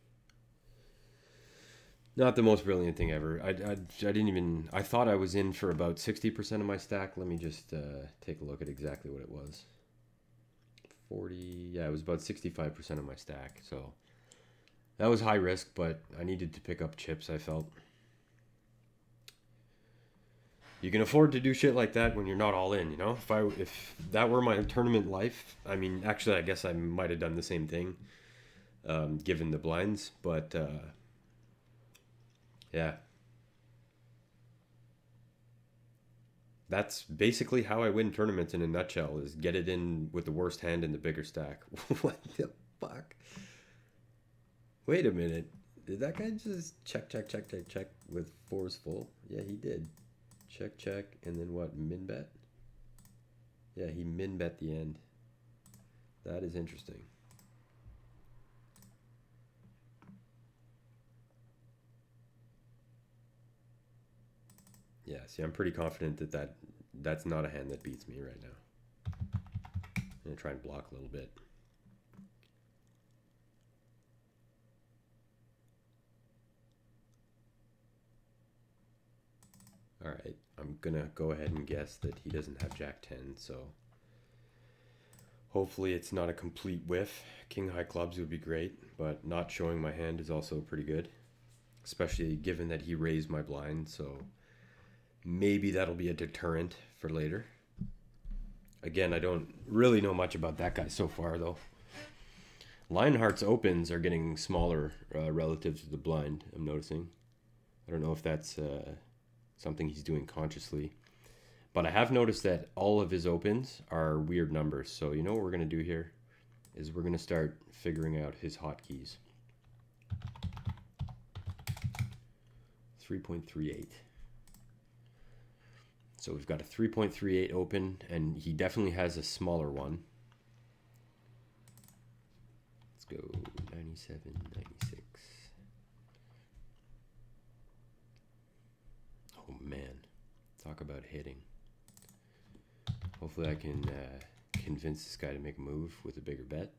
Not the most brilliant thing ever. I didn't even... I thought I was in for about 60% of my stack. Let me just take a look at exactly what it was. 40... Yeah, it was about 65% of my stack. So That was high risk, but I needed to pick up chips, I felt. You can afford to do shit like that when you're not all in, you know? If that were my tournament life, I mean, actually I guess I might have done the same thing, given the blinds, but yeah. That's basically how I win tournaments in a nutshell, is get it in with the worst hand in the bigger stack. What the fuck? Wait a minute. Did that guy just check with fours full? Yeah, he did. Check, and then what? Min bet? Yeah, he min bet the end. That is interesting. Yeah, see, I'm pretty confident that's not a hand that beats me right now. I'm gonna try and block a little bit. All right, I'm gonna go ahead and guess that he doesn't have Jack 10, so hopefully it's not a complete whiff. King high clubs would be great, but not showing my hand is also pretty good, especially given that he raised my blind, so maybe that'll be a deterrent for later. Again, I don't really know much about that guy so far, though. Lionheart's opens are getting smaller relative to the blind, I'm noticing. I don't know if that's something he's doing consciously. But I have noticed that all of his opens are weird numbers. So you know what we're going to do here is we're going to start figuring out his hotkeys. 3.38. So we've got a 3.38 open, and he definitely has a smaller one. Let's go 97, 96. Oh man, talk about hitting. Hopefully I can convince this guy to make a move with a bigger bet.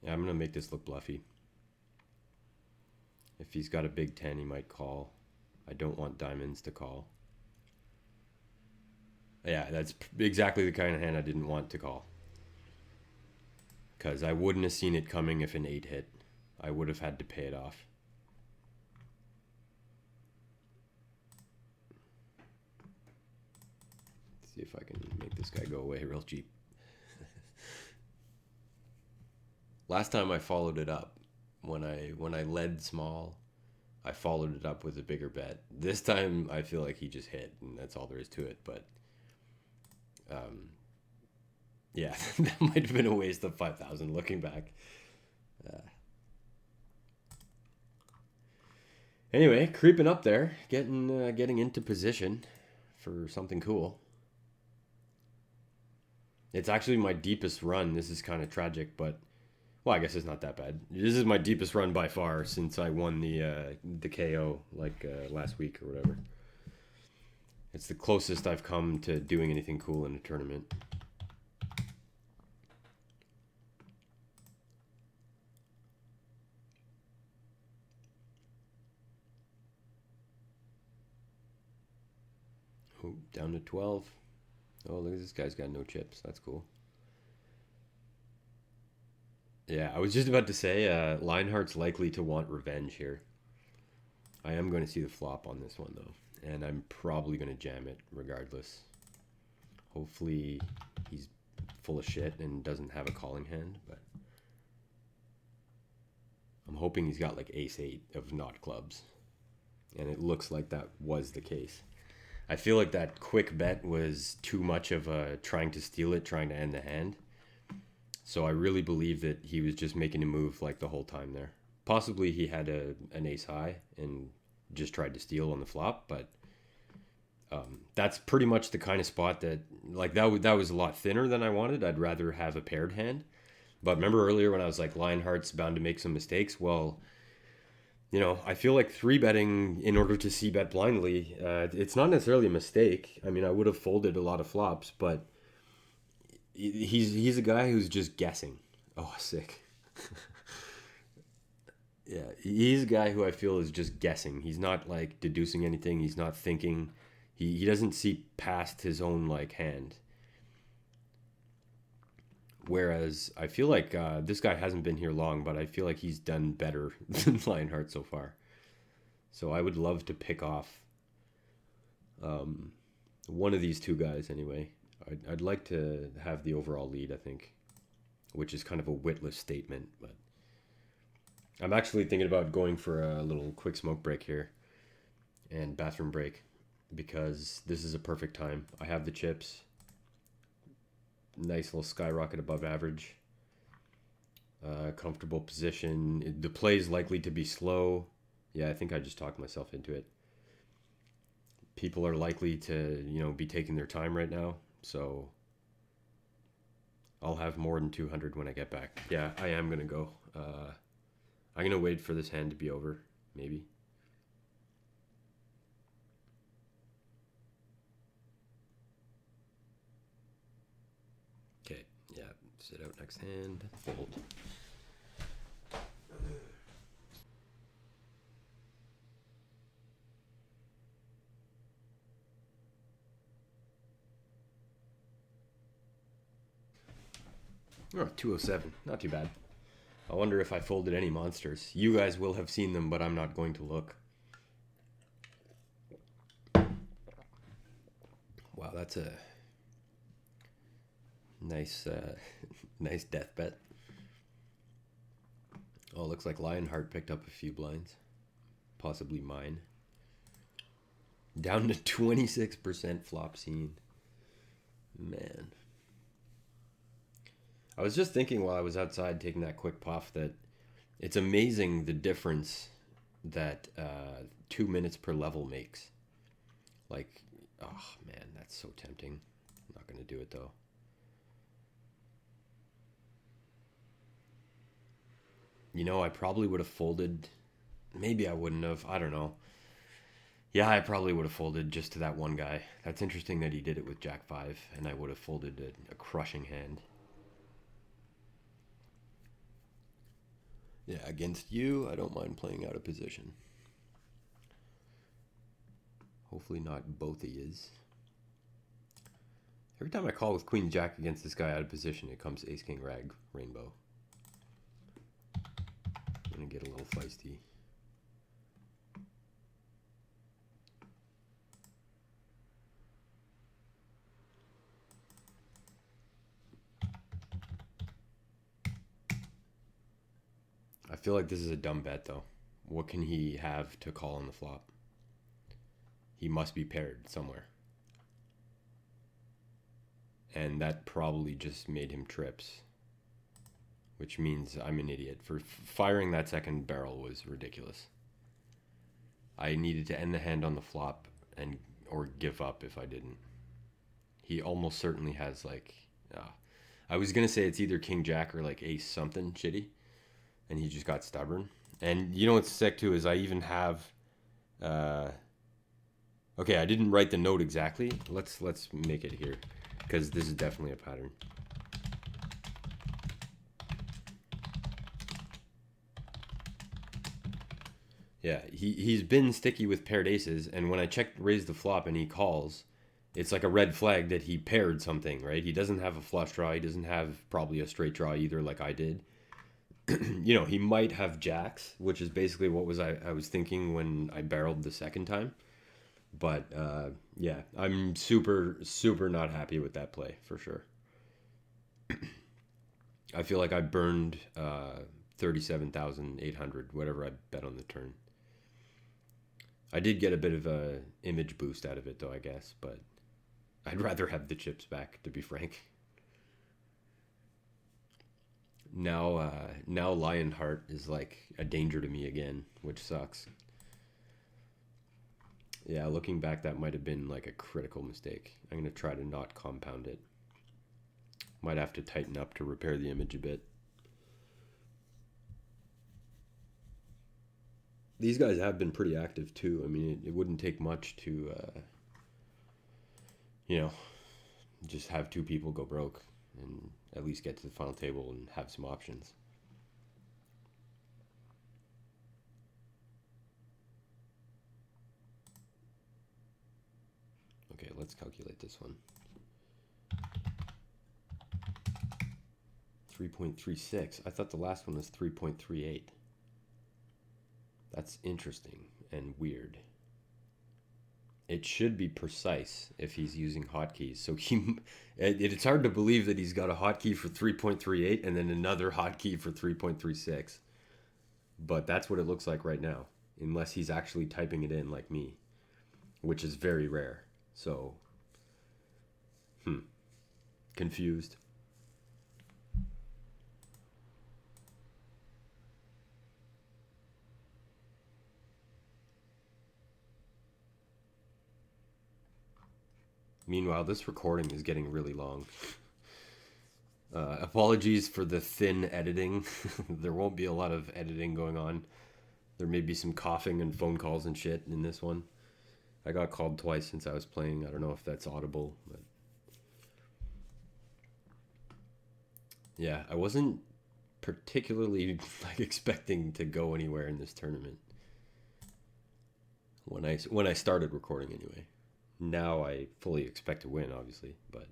Yeah, I'm going to make this look bluffy. If he's got a big 10, he might call. I don't want diamonds to call. Yeah, that's exactly the kind of hand I didn't want to call. Because I wouldn't have seen it coming if an 8 hit. I would have had to pay it off. Let's see if I can make this guy go away real cheap. Last time I followed it up, when I led small, I followed it up with a bigger bet. This time I feel like he just hit, and that's all there is to it. But yeah, that might have been a waste of 5,000 looking back. Anyway, creeping up there, getting into position for something cool. It's actually my deepest run. This is kind of tragic, but well, I guess it's not that bad. This is my deepest run by far since I won the KO like last week or whatever. It's the closest I've come to doing anything cool in a tournament. Oh, down to 12. Oh, look at this guy's got no chips. That's cool. Yeah, I was just about to say, Lionheart's likely to want revenge here. I am going to see the flop on this one, though. And I'm probably going to jam it regardless. Hopefully he's full of shit and doesn't have a calling hand, but I'm hoping he's got like ace-8 of not clubs. And it looks like that was the case. I feel like that quick bet was too much of a trying to steal it, trying to end the hand. So I really believe that he was just making a move like the whole time there. Possibly he had an ace high and just tried to steal on the flop, but that's pretty much the kind of spot that, like, that was a lot thinner than I wanted. I'd rather have a paired hand. But remember earlier when I was like, Lionheart's bound to make some mistakes? Well, you know, I feel like 3-betting in order to c-bet blindly, it's not necessarily a mistake. I mean, I would have folded a lot of flops, but he's a guy who's just guessing. Oh, sick. Yeah, he's a guy who I feel is just guessing. He's not like deducing anything. He's not thinking. He doesn't see past his own like hand. Whereas I feel like this guy hasn't been here long, but I feel like he's done better than Lionheart so far. So I would love to pick off one of these two guys anyway. I'd like to have the overall lead, I think, which is kind of a witless statement, but I'm actually thinking about going for a little quick smoke break here and bathroom break because this is a perfect time. I have the chips. Nice little skyrocket above average. Comfortable position. The play is likely to be slow. Yeah, I think I just talked myself into it. People are likely to, be taking their time right now. So I'll have more than 200 when I get back. Yeah, I am going to go. I'm going to wait for this hand to be over, maybe. Okay, yeah, sit out next hand, fold. Oh, 207, not too bad. I wonder if I folded any monsters. You guys will have seen them, but I'm not going to look. Wow, that's a nice, nice death bet. Oh, looks like Lionheart picked up a few blinds, possibly mine. Down to 26% flop scene. Man. I was just thinking while I was outside taking that quick puff that it's amazing the difference that 2 minutes per level makes. Like, oh man, that's so tempting. I'm not going to do it though. I probably would have folded. Maybe I wouldn't have. I don't know. Yeah, I probably would have folded just to that one guy. That's interesting that he did it with Jack 5, and I would have folded a crushing hand. Yeah, against you, I don't mind playing out of position. Hopefully not both of yous. Every time I call with Queen Jack against this guy out of position, it comes Ace King Rag Rainbow. I'm gonna get a little feisty. I feel like this is a dumb bet though. What can he have to call on the flop? He must be paired somewhere. And that probably just made him trips. Which means I'm an idiot. For firing that second barrel was ridiculous. I needed to end the hand on the flop or give up if I didn't. He almost certainly has like... I was going to say it's either King Jack or like Ace something shitty. And he just got stubborn. And you know what's sick too is I even have... okay, I didn't write the note exactly. Let's make it here. Because this is definitely a pattern. Yeah, he's been sticky with paired aces, and when I raise the flop and he calls, it's like a red flag that he paired something, right? He doesn't have a flush draw, he doesn't have probably a straight draw either like I did. He might have jacks, which is basically what I was thinking when I barreled the second time. But yeah, I'm super, super not happy with that play, for sure. I feel like I burned 37,800, whatever I bet on the turn. I did get a bit of a image boost out of it, though, I guess, but I'd rather have the chips back, to be frank. Now Lionheart is like a danger to me again, which sucks. Yeah, looking back, that might have been like a critical mistake. I'm going to try to not compound it. Might have to tighten up to repair the image a bit. These guys have been pretty active too. I mean, it wouldn't take much to, just have two people go broke and at least get to the final table and have some options. Okay, let's calculate this one. 3.36. I thought the last one was 3.38. That's interesting and weird. It should be precise if he's using hotkeys. So it's hard to believe that he's got a hotkey for 3.38 and then another hotkey for 3.36. But that's what it looks like right now, unless he's actually typing it in like me, which is very rare. So, confused. Meanwhile, this recording is getting really long. Apologies for the thin editing. There won't be a lot of editing going on. There may be some coughing and phone calls and shit in this one. I got called twice since I was playing. I don't know if that's audible, but yeah, I wasn't particularly expecting to go anywhere in this tournament when I started recording anyway. Now I fully expect to win, obviously, but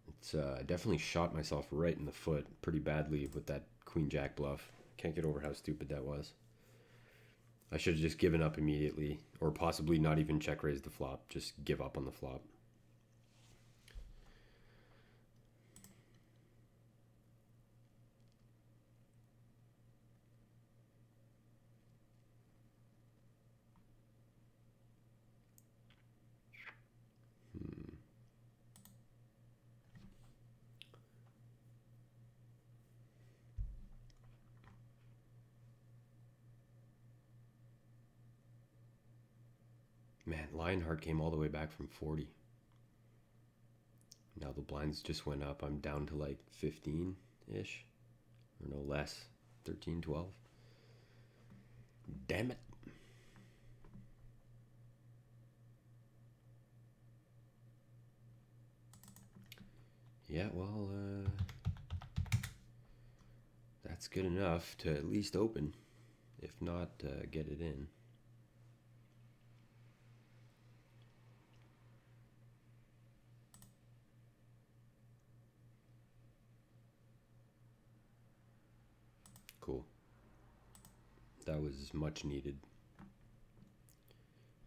it's definitely shot myself right in the foot pretty badly with that Queen Jack bluff. Can't get over how stupid that was. I should have just given up immediately, or possibly not even check raise the flop. Just give up on the flop. Man, Lionheart came all the way back from 40. Now the blinds just went up. I'm down to like 15-ish. Or no less. 13, 12. Damn it. Yeah, well, that's good enough to at least open. If not, get it in. Cool. That was much needed.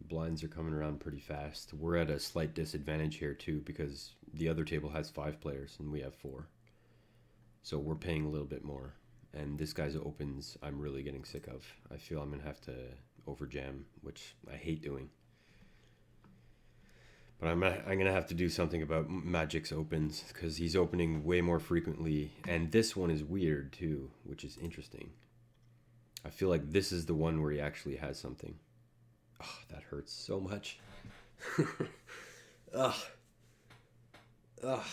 Blinds are coming around pretty fast. We're at a slight disadvantage here too because the other table has 5 players and we have 4. So we're paying a little bit more. And this guy's opens I'm really getting sick of. I feel I'm going to have to overjam, which I hate doing. But I'm going to have to do something about Magic's opens because he's opening way more frequently. And this one is weird too, which is interesting. I feel like this is the one where he actually has something. Oh, that hurts so much. Ugh. Ugh.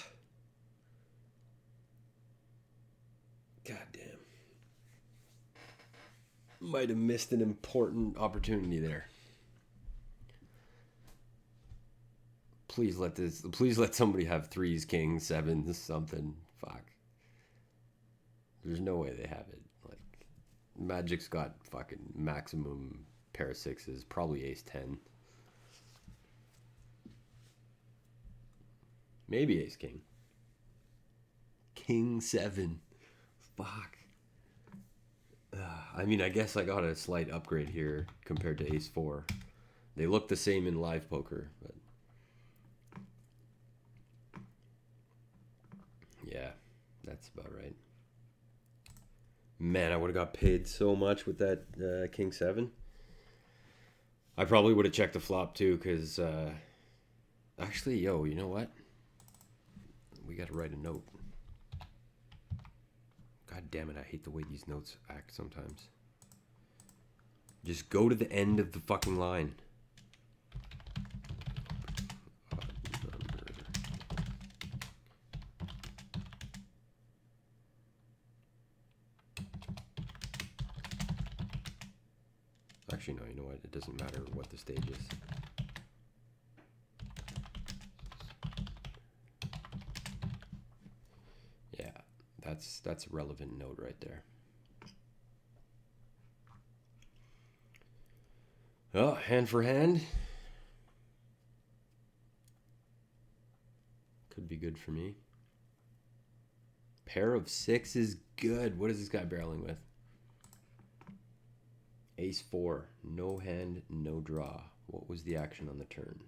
God damn. Might have missed an important opportunity there. Please let somebody have 3s, kings, 7s, something. Fuck. There's no way they have it. Like, Magic's got fucking maximum pair of 6s, probably ace 10. Maybe ace king. King 7. Fuck. I mean, I guess I got a slight upgrade here compared to ace 4. They look the same in live poker, but yeah, that's about right. Man, I would have got paid so much with that king 7. I probably would have checked the flop too, because actually, yo, you know what? We got to write a note. God damn it, I hate the way these notes act sometimes. Just go to the end of the fucking line. Actually, no, you know what? It doesn't matter what the stage is. Yeah, that's a relevant note right there. Oh, hand for hand. Could be good for me. Pair of six is good. What is this guy barreling with? Ace four. No hand, no draw. What was the action on the turn?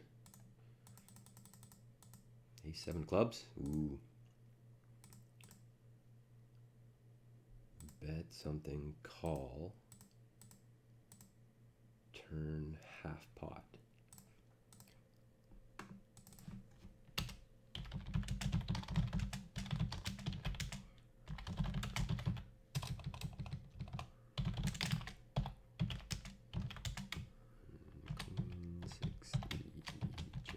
Ace seven clubs. Ooh. Bet something. Call. Turn half pot. Queen, 6, 3, jack.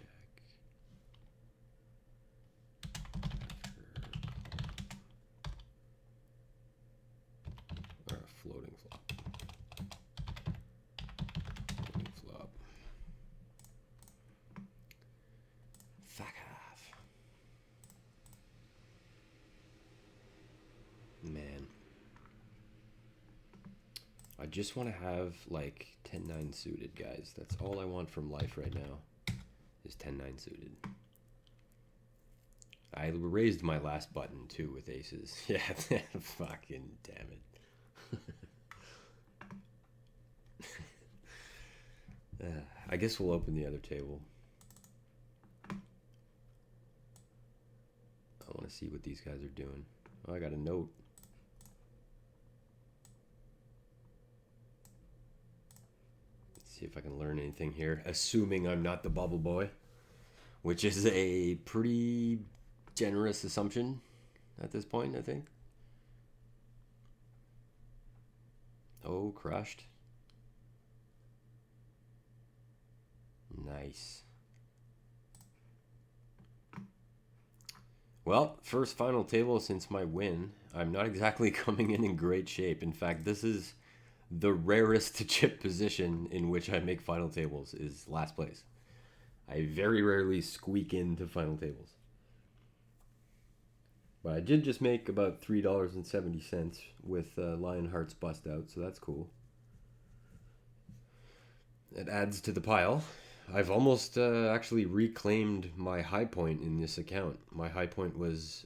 Or a floating flop. Floating flop. Fuck off. Man. I just want to have like 10-9 suited, guys. That's all I want from life right now is 10-9 suited. I raised my last button too with aces. Yeah, fucking damn it. I guess we'll open the other table. I want to see what these guys are doing. Oh, I got a note. Let's see if I can learn anything here, assuming I'm not the bubble boy, which is a pretty generous assumption at this point, I think. Oh, crushed. Nice. Well, first final table since my win. I'm not exactly coming in great shape. In fact, this is the rarest chip position in which I make final tables is last place. I very rarely squeak into final tables. But I did just make about $3.70 with Lionheart's bust out, so that's cool. It adds to the pile. I've almost actually reclaimed my high point in this account. My high point was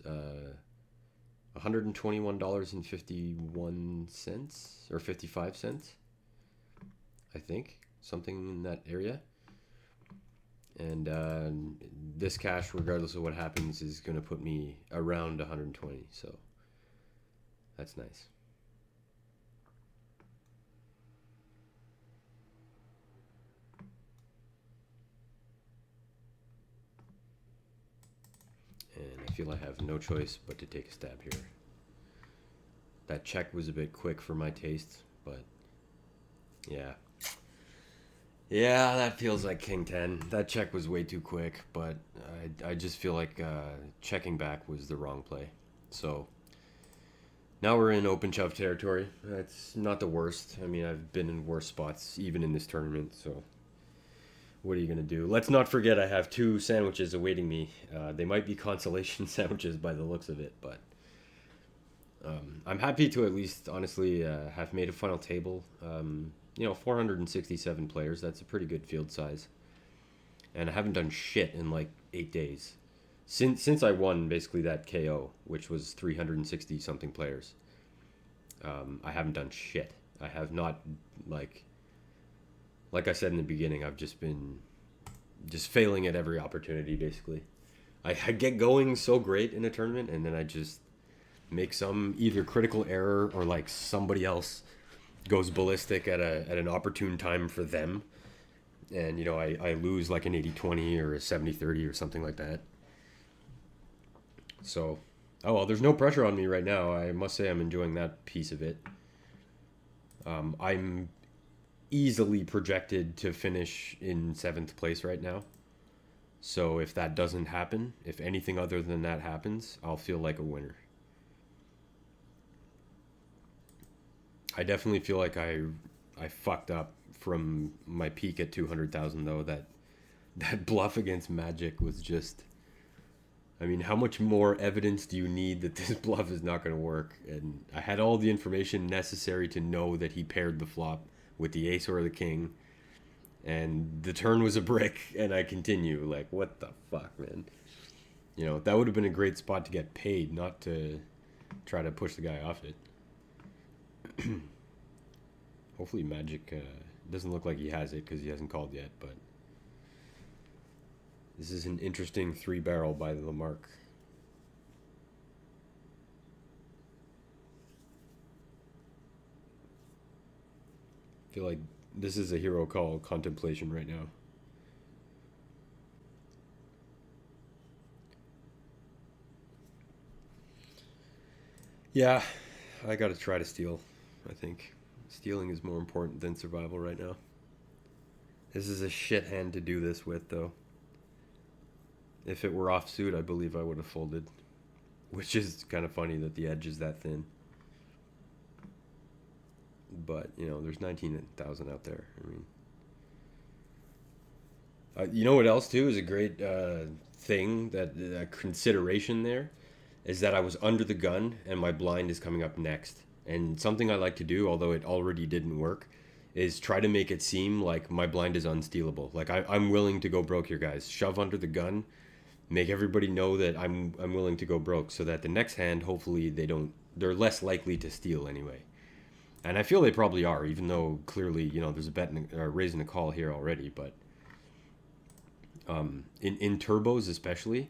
$121.51 or 55 cents, I think, something in that area. And this cash, regardless of what happens, is going to put me around 120. So that's nice. And I feel I have no choice but to take a stab here. That check was a bit quick for my taste, but yeah. Yeah, that feels like King 10. That check was way too quick, but I just feel like checking back was the wrong play. So now we're in open shove territory. That's not the worst. I mean, I've been in worse spots even in this tournament, so what are you going to do? Let's not forget I have two sandwiches awaiting me. They might be consolation sandwiches by the looks of it, but I'm happy to at least, honestly, have made a final table. 467 players. That's a pretty good field size. And I haven't done shit in like 8 days. Since I won basically that KO, which was 360 something players. I haven't done shit. I have not, like I said in the beginning, I've just been just failing at every opportunity, basically. I get going so great in a tournament, and then I just make some either critical error or like somebody else goes ballistic at an opportune time for them. And, I lose like an 80-20 or a 70-30 or something like that. So, oh well, there's no pressure on me right now. I must say I'm enjoying that piece of it. I'm easily projected to finish in 7th place right now. So if that doesn't happen, if anything other than that happens, I'll feel like a winner. I definitely feel like I fucked up from my peak at 200,000 though. That bluff against Magic was just, I mean, how much more evidence do you need that this bluff is not going to work? And I had all the information necessary to know that he paired the flop with the ace or the king. and the turn was a brick, and I continue. Like, what the fuck, man? You know, that would have been a great spot to get paid, not to try to push the guy off it. Hopefully Magic doesn't look like he has it because he hasn't called yet, but this is an interesting 3-barrel by Lamarck. I feel like this is a hero call contemplation right now. Yeah, I gotta try to steal, I think. Stealing is more important than survival right now. This is a shit hand to do this with, though. If it were off suit, I believe I would have folded. Which is kind of funny that the edge is that thin. But, you know, there's 19,000 out there. I mean, you know what else, too, is a great thing, that consideration there, is that I was under the gun and my blind is coming up next. And something I like to do, although it already didn't work, is try to make it seem like my blind is unstealable. Like I'm willing to go broke here, guys. Shove under the gun, make everybody know that I'm willing to go broke, so that the next hand, hopefully they're less likely to steal anyway. And I feel they probably are, even though clearly, you know, there's a bet raising a call here already. But in turbos especially,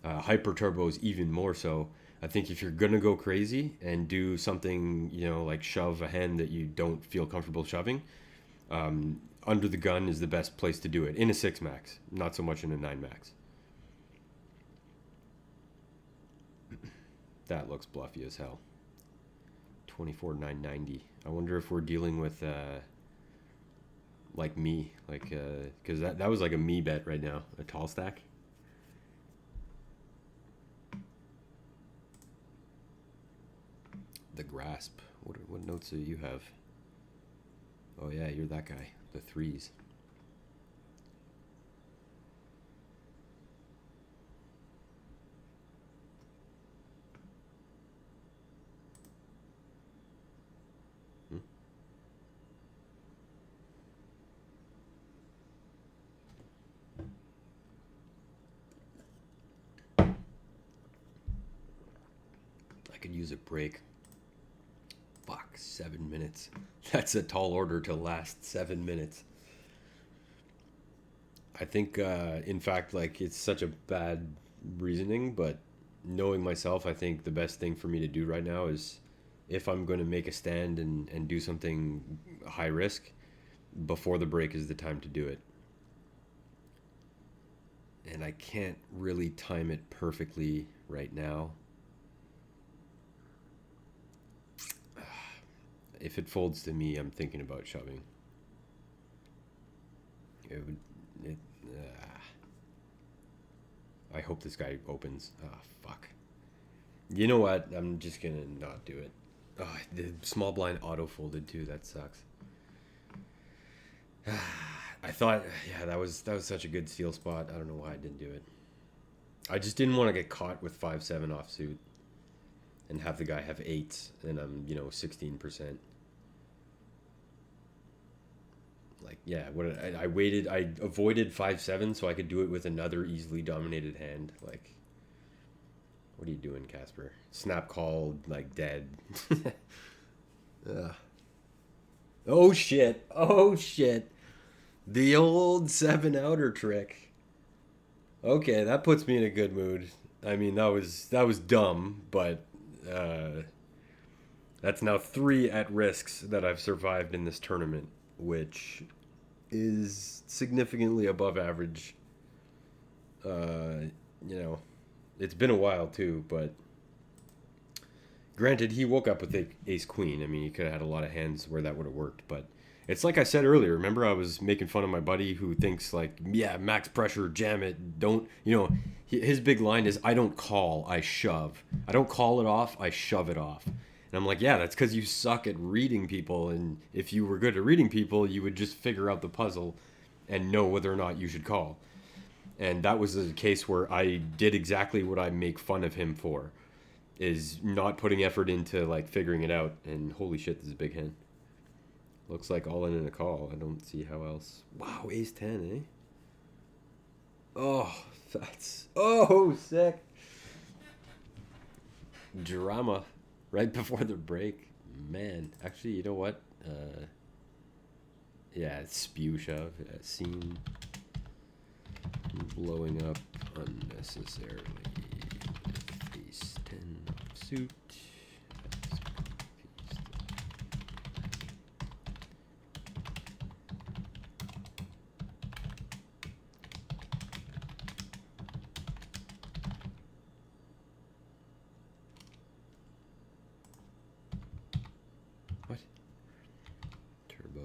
hyper turbos even more so. I think if you're gonna go crazy and do something, you know, like shove a hand that you don't feel comfortable shoving, under the gun is the best place to do it. In a 6 max, not so much in a 9 max. That looks bluffy as hell. 24,990. I wonder if we're dealing with like me, like because that was like a me bet right now, a tall stack. The grasp. What notes do you have? Oh yeah, you're that guy. The threes. Hmm? I could use a break. Fuck, 7 minutes. That's a tall order to last 7 minutes. I think, in fact, like, it's such a bad reasoning, but knowing myself, I think the best thing for me to do right now is, if I'm going to make a stand and do something high risk, before the break is the time to do it. And I can't really time it perfectly right now. If it folds to me, I'm thinking about shoving. It would. I hope this guy opens. Ah, fuck. You know what? I'm just gonna not do it. Oh, the small blind auto folded too. That sucks. I thought, yeah, that was such a good steal spot. I don't know why I didn't do it. I just didn't want to get caught with 5-7 offsuit and have the guy have 8s and I'm 16%. Like, yeah, I waited. I avoided 5-7 so I could do it with another easily dominated hand. Like, what are you doing, Casper? Snap call, like, dead. Oh shit! Oh shit! The old 7 outer trick. Okay, that puts me in a good mood. I mean, that was dumb, but that's now 3 at risks that I've survived in this tournament, which is significantly above average. It's been a while too, but granted, he woke up with ace queen. I mean, he could have had a lot of hands where that would have worked, but it's like I said earlier. Remember, I was making fun of my buddy who thinks like, yeah, max pressure, jam it. Don't, his big line is, I don't call, I shove. I don't call it off, I shove it off. And I'm like, yeah, that's because you suck at reading people. And if you were good at reading people, you would just figure out the puzzle and know whether or not you should call. And that was a case where I did exactly what I make fun of him for, is not putting effort into like figuring it out. And holy shit, this is a big hand. Looks like all in a call. I don't see how else. Wow, ace 10, eh? Oh, that's... Oh, sick. Drama. Right before the break. Man, actually, you know what? Yeah, spew shove. Scene blowing up unnecessarily. Ace 10 suit. What? Turbo.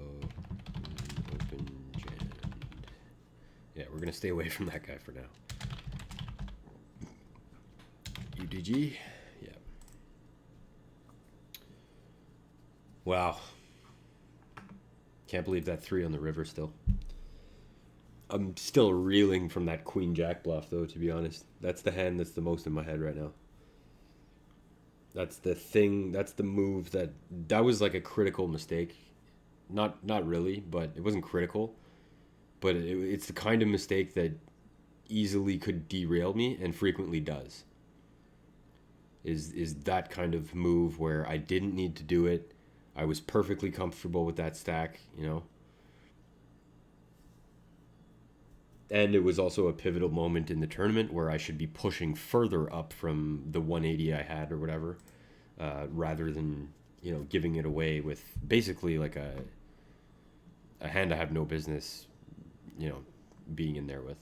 Open jammed. Yeah, we're gonna stay away from that guy for now. UDG. Yeah. Wow. Can't believe that 3 on the river still. I'm still reeling from that Queen Jack bluff, though, to be honest. That's the hand that's the most in my head right now. That's the thing, that's the move that was like a critical mistake. Not really, but it wasn't critical. But it's the kind of mistake that easily could derail me and frequently does. Is that kind of move where I didn't need to do it. I was perfectly comfortable with that stack, you know. And it was also a pivotal moment in the tournament where I should be pushing further up from the 180 I had or whatever, rather than, you know, giving it away with basically like a hand I have no business, you know, being in there with.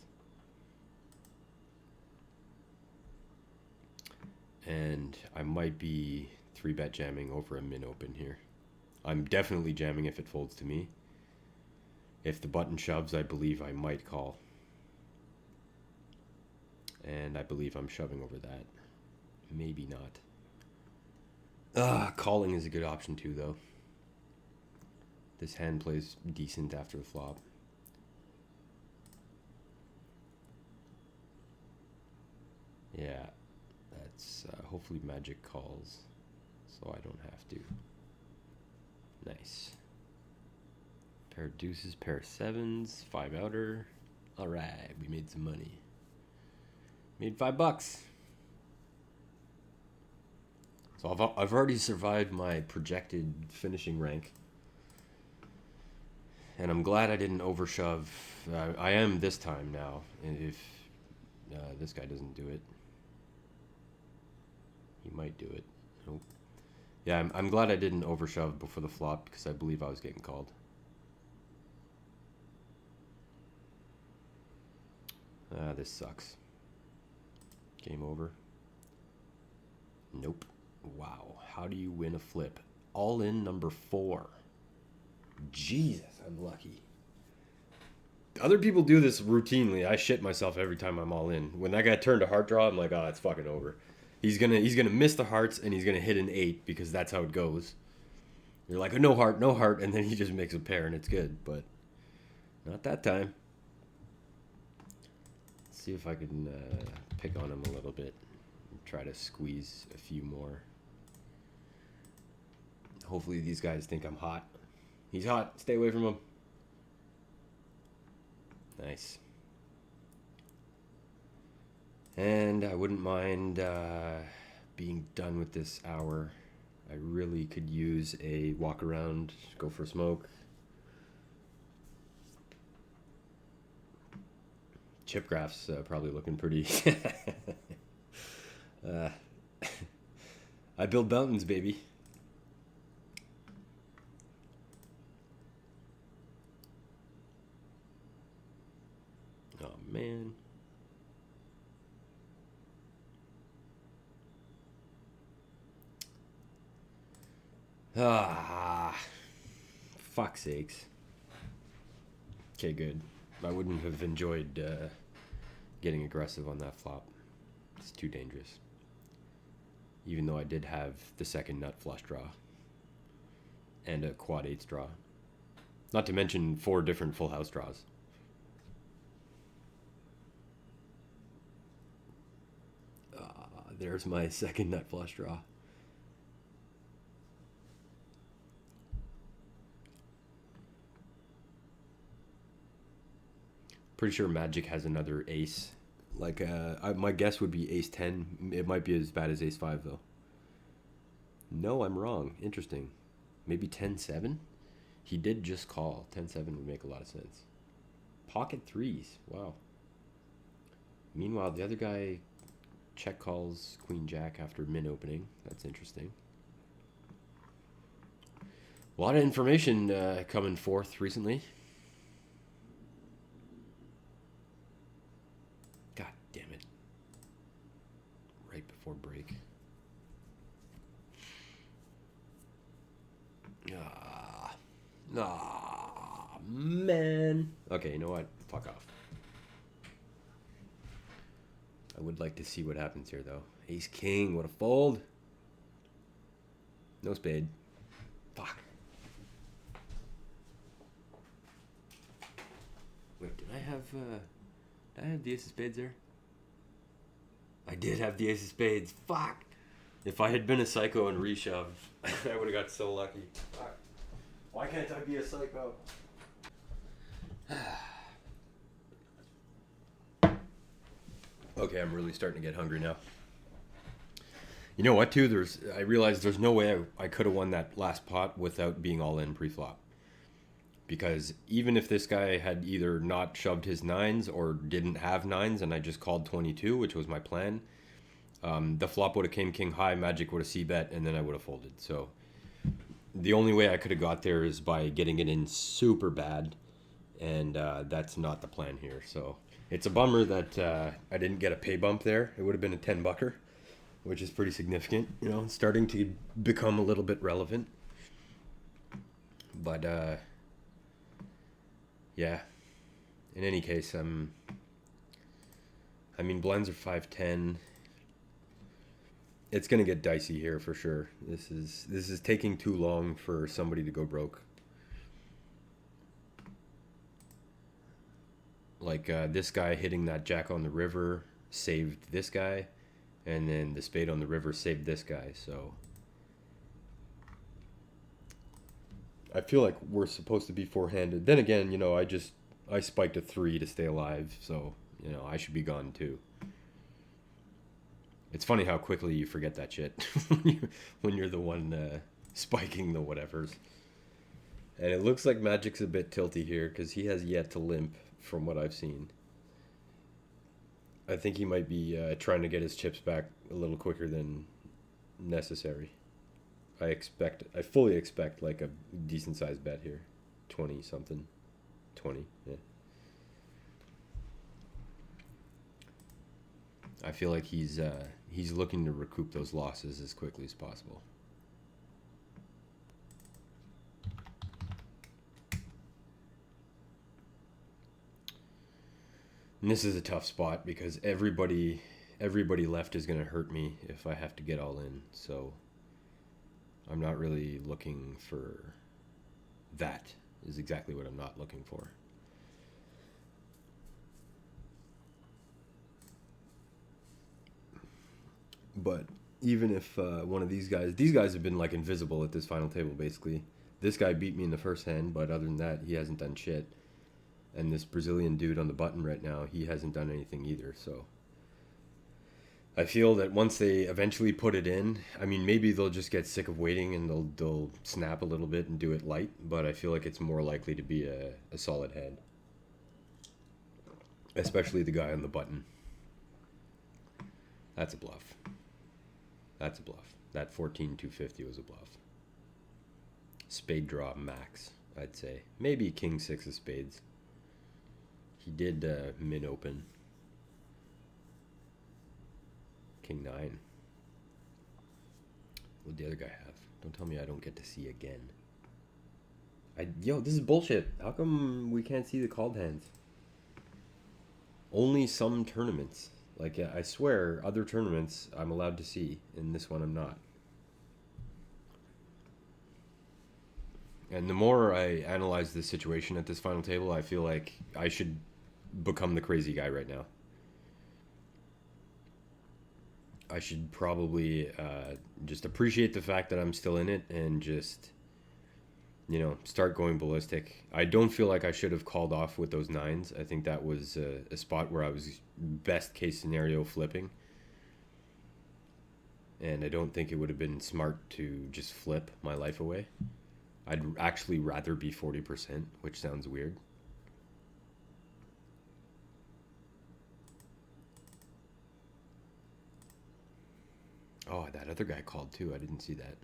And I might be 3-bet jamming over a min open here. I'm definitely jamming if it folds to me. If the button shoves, I believe I might call. And I believe I'm shoving over that. Maybe not. Calling is a good option too, though. This hand plays decent after the flop. Yeah, that's hopefully magic calls, so I don't have to. Nice. Pair of deuces, pair of sevens, 5 outer. All right, we made some money. Made $5. So I've already survived my projected finishing rank. And I'm glad I didn't overshove. I am this time now. If this guy doesn't do it. He might do it. Nope. Yeah, I'm glad I didn't overshove before the flop because I believe I was getting called. This sucks. Game over. Nope. Wow. How do you win a flip? All in number 4. Jesus, I'm lucky. Other people do this routinely. I shit myself every time I'm all in. When that guy turned a heart draw, I'm like, oh, it's fucking over. He's gonna miss the hearts and he's gonna hit an 8 because that's how it goes. You're like, oh, no heart, and then he just makes a pair and it's good, but not that time. Let's see if I can pick on him a little bit and try to squeeze a few more. Hopefully these guys think I'm hot. He's hot. Stay away from him. Nice. And I wouldn't mind being done with this hour. I really could use a walk around, go for a smoke. Chip graph's probably looking pretty. I build mountains, baby. Oh, man. Fuck's sakes. Okay, good. I wouldn't have enjoyed getting aggressive on that flop. It's too dangerous. Even though I did have the second nut flush draw and a quad 8s draw. Not to mention 4 different full house draws. There's my second nut flush draw. Pretty sure Magic has another ace. Like, my guess would be ace 10. It might be as bad as ace 5, though. No, I'm wrong. Interesting. Maybe 10-7? He did just call. 10-7 would make a lot of sense. Pocket threes. Wow. Meanwhile, the other guy check calls Queen Jack after min opening. That's interesting. A lot of information coming forth recently. God damn it. Right before break. Man. Okay, you know what? Fuck off. I would like to see what happens here, though. Ace King, what a fold. No spade. Fuck. Wait, did I have the ace of spades there? I did have the ace of spades. Fuck. If I had been a psycho and reshoved, I would have got so lucky. Fuck. Why can't I be a psycho? Okay, I'm really starting to get hungry now. You know what, too? I realized there's no way I could have won that last pot without being all in pre-flop. Because even if this guy had either not shoved his nines or didn't have nines and I just called 22, which was my plan, the flop would have came king high, Magic would have c-bet, and then I would have folded. So the only way I could have got there is by getting it in super bad, and that's not the plan here. So it's a bummer that I didn't get a pay bump there. It would have been a 10-bucker, which is pretty significant. You know, starting to become a little bit relevant. But yeah. In any case, I mean, blends are 5-10. It's gonna get dicey here for sure. This is taking too long for somebody to go broke. Like this guy hitting that jack on the river saved this guy, and then the spade on the river saved this guy. So I feel like we're supposed to be four-handed. Then again, you know, I spiked a 3 to stay alive, so you know I should be gone too. It's funny how quickly you forget that shit when you're the one spiking the whatevers. And it looks like Magic's a bit tilty here because he has yet to limp from what I've seen. I think he might be trying to get his chips back a little quicker than necessary. I fully expect like a decent sized bet here. 20 something. 20, yeah. I feel like he's looking to recoup those losses as quickly as possible. And this is a tough spot because everybody left is going to hurt me if I have to get all in. So I'm not really looking for that. Is exactly what I'm not looking for. But even if one of these guys have been like invisible at this final table basically. This guy beat me in the first hand, but other than that, he hasn't done shit. And this Brazilian dude on the button right now, he hasn't done anything either. So I feel that once they eventually put it in, I mean, maybe they'll just get sick of waiting and they'll snap a little bit and do it light. But I feel like it's more likely to be a solid hand, especially the guy on the button. That's a bluff. That's a bluff. That 14-250 was a bluff. Spade draw max, I'd say. Maybe king 6 of spades. He did min open. King 9. What'd the other guy have? Don't tell me I don't get to see again. Yo, this is bullshit. How come we can't see the called hands? Only some tournaments. Like, I swear, other tournaments I'm allowed to see. In this one, I'm not. And the more I analyze this situation at this final table, I feel like I should become the crazy guy right now. I should probably just appreciate the fact that I'm still in it and just you know, start going ballistic. I don't feel like I should have called off with those nines. I think that was a spot where I was best case scenario flipping. And I don't think it would have been smart to just flip my life away. I'd actually rather be 40%, which sounds weird. Oh, that other guy called too. I didn't see that.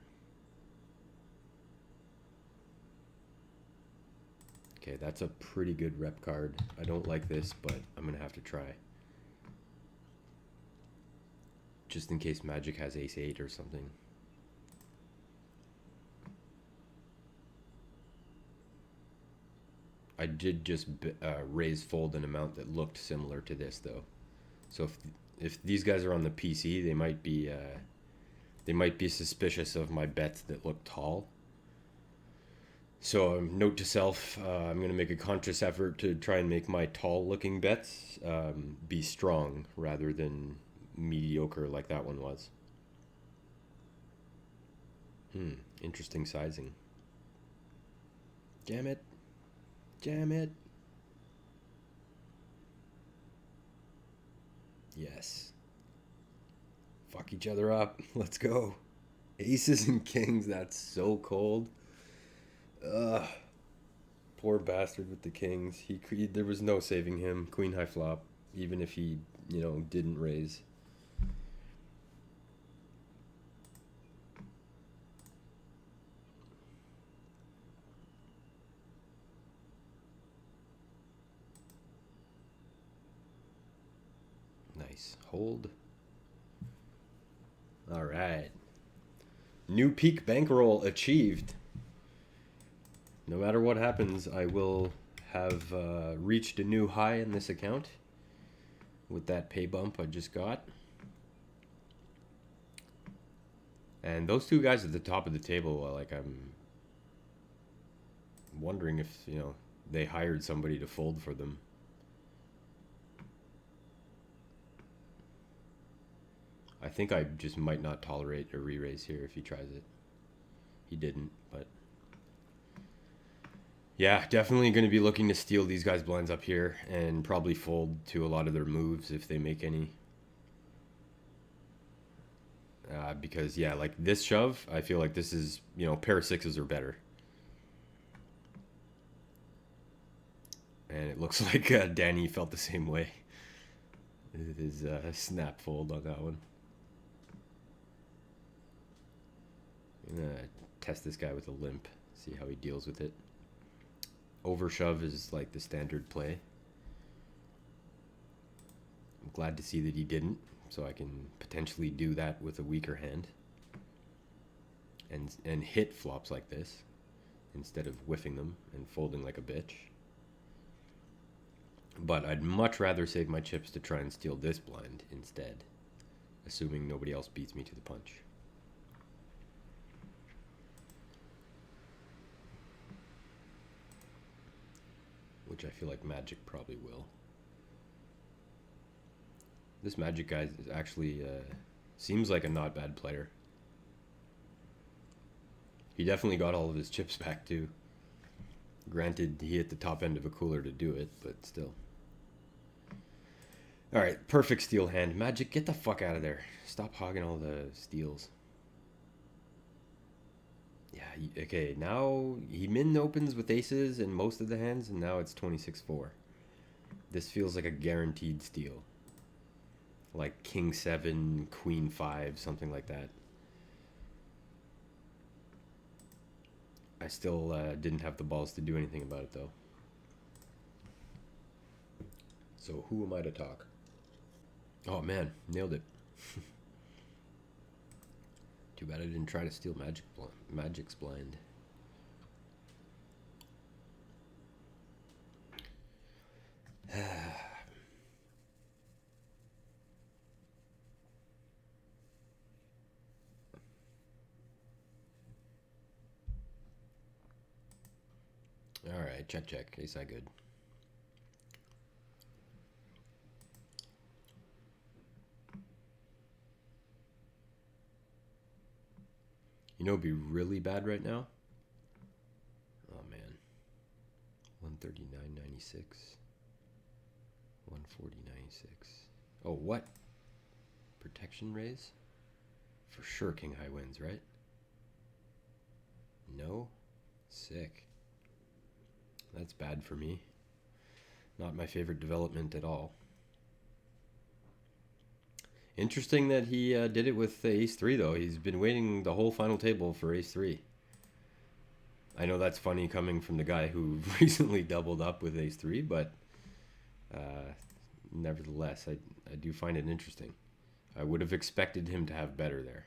Okay, that's a pretty good rep card. I don't like this, but I'm going to have to try. Just in case Magic has ace-8 or something. I did just raise fold an amount that looked similar to this, though. So if these guys are on the PC, they might be suspicious of my bets that look tall. So note to self, I'm going to make a conscious effort to try and make my tall looking bets be strong rather than mediocre like that one was. Interesting sizing. Damn it. Damn it. Yes. Fuck each other up. Let's go. Aces and kings, that's so cold. Ugh. Poor bastard with the kings. There was no saving him. Queen high flop, even if he, you know, didn't raise. Nice. Hold. All right. New peak bankroll achieved. No matter what happens, I will have reached a new high in this account with that pay bump I just got. And those two guys at the top of the table, like, I'm wondering if, you know, they hired somebody to fold for them. I think I just might not tolerate a re-raise here if he tries it. He didn't, but... yeah, definitely going to be looking to steal these guys' blinds up here and probably fold to a lot of their moves if they make any. Because, yeah, like this shove, I feel like this is, you know, pair of sixes or better. And it looks like Danny felt the same way. It is a snap fold on that one. I'm going to test this guy with a limp, see how he deals with it. Overshove is like the standard play. I'm glad to see that he didn't, so I can potentially do that with a weaker hand. And hit flops like this, instead of whiffing them and folding like a bitch. But I'd much rather save my chips to try and steal this blind instead, assuming nobody else beats me to the punch. Which I feel like Magic probably will. This Magic guy is actually seems like a not bad player. He definitely got all of his chips back too. Granted, he hit the top end of a cooler to do it, but still. Alright, perfect steal hand. Magic, get the fuck out of there. Stop hogging all the steals. Yeah, okay, now he min opens with aces in most of the hands, and now it's 26-4. This feels like a guaranteed steal. Like king 7, queen 5, something like that. I still didn't have the balls to do anything about it, though. So who am I to talk? Oh, man, nailed it. Too bad I didn't try to steal Magic's blind. Alright, check, check. Ace I good. You know, it'd be really bad right now. 139.96. 140.96. Oh, what? Protection raise? For sure king high wins, right? No? Sick. That's bad for me. Not my favorite development at all. Interesting that he did it with ace 3, though. He's been waiting the whole final table for ace 3. I know that's funny coming from the guy who recently doubled up with ace 3, but nevertheless, I do find it interesting. I would have expected him to have better there.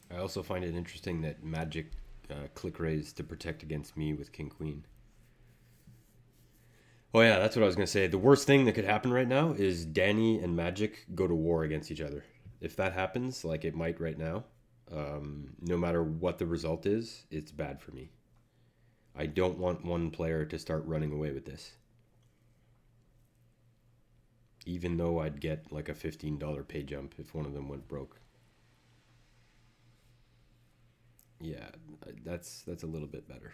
I also find it interesting that Magic click raise to protect against me with king queen. Oh yeah, that's what I was gonna say. The worst thing that could happen right now is Danny and Magic go to war against each other. If that happens, like it might right now, no matter what the result is, it's bad for me. I don't want one player to start running away with this. Even though I'd get like a $15 pay jump if one of them went broke. Yeah, that's a little bit better.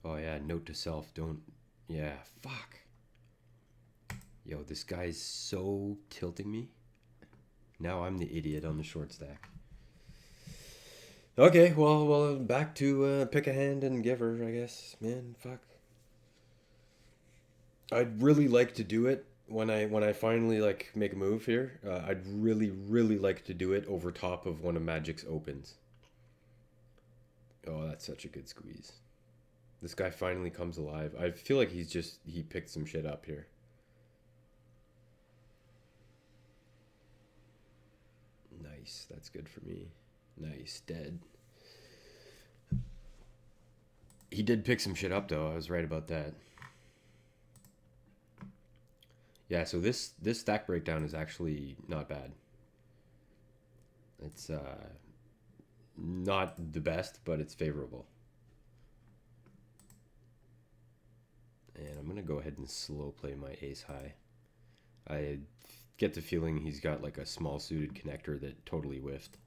Oh yeah, note to self, don't. Yeah, fuck. Yo, this guy's so tilting me. Now I'm the idiot on the short stack. Okay, well, back to pick a hand and give her, I guess. Man, fuck. I'd really like to do it when I finally like make a move here. I'd really like to do it over top of one of Magic's opens. Oh, that's such a good squeeze. This guy finally comes alive. I feel like he picked some shit up here. Nice, that's good for me. Nice, dead. He did pick some shit up though. I was right about that. Yeah, so this stack breakdown is actually not bad. It's not the best, but it's favorable. And I'm going to go ahead and slow play my ace high. I get the feeling he's got like a small suited connector that totally whiffed.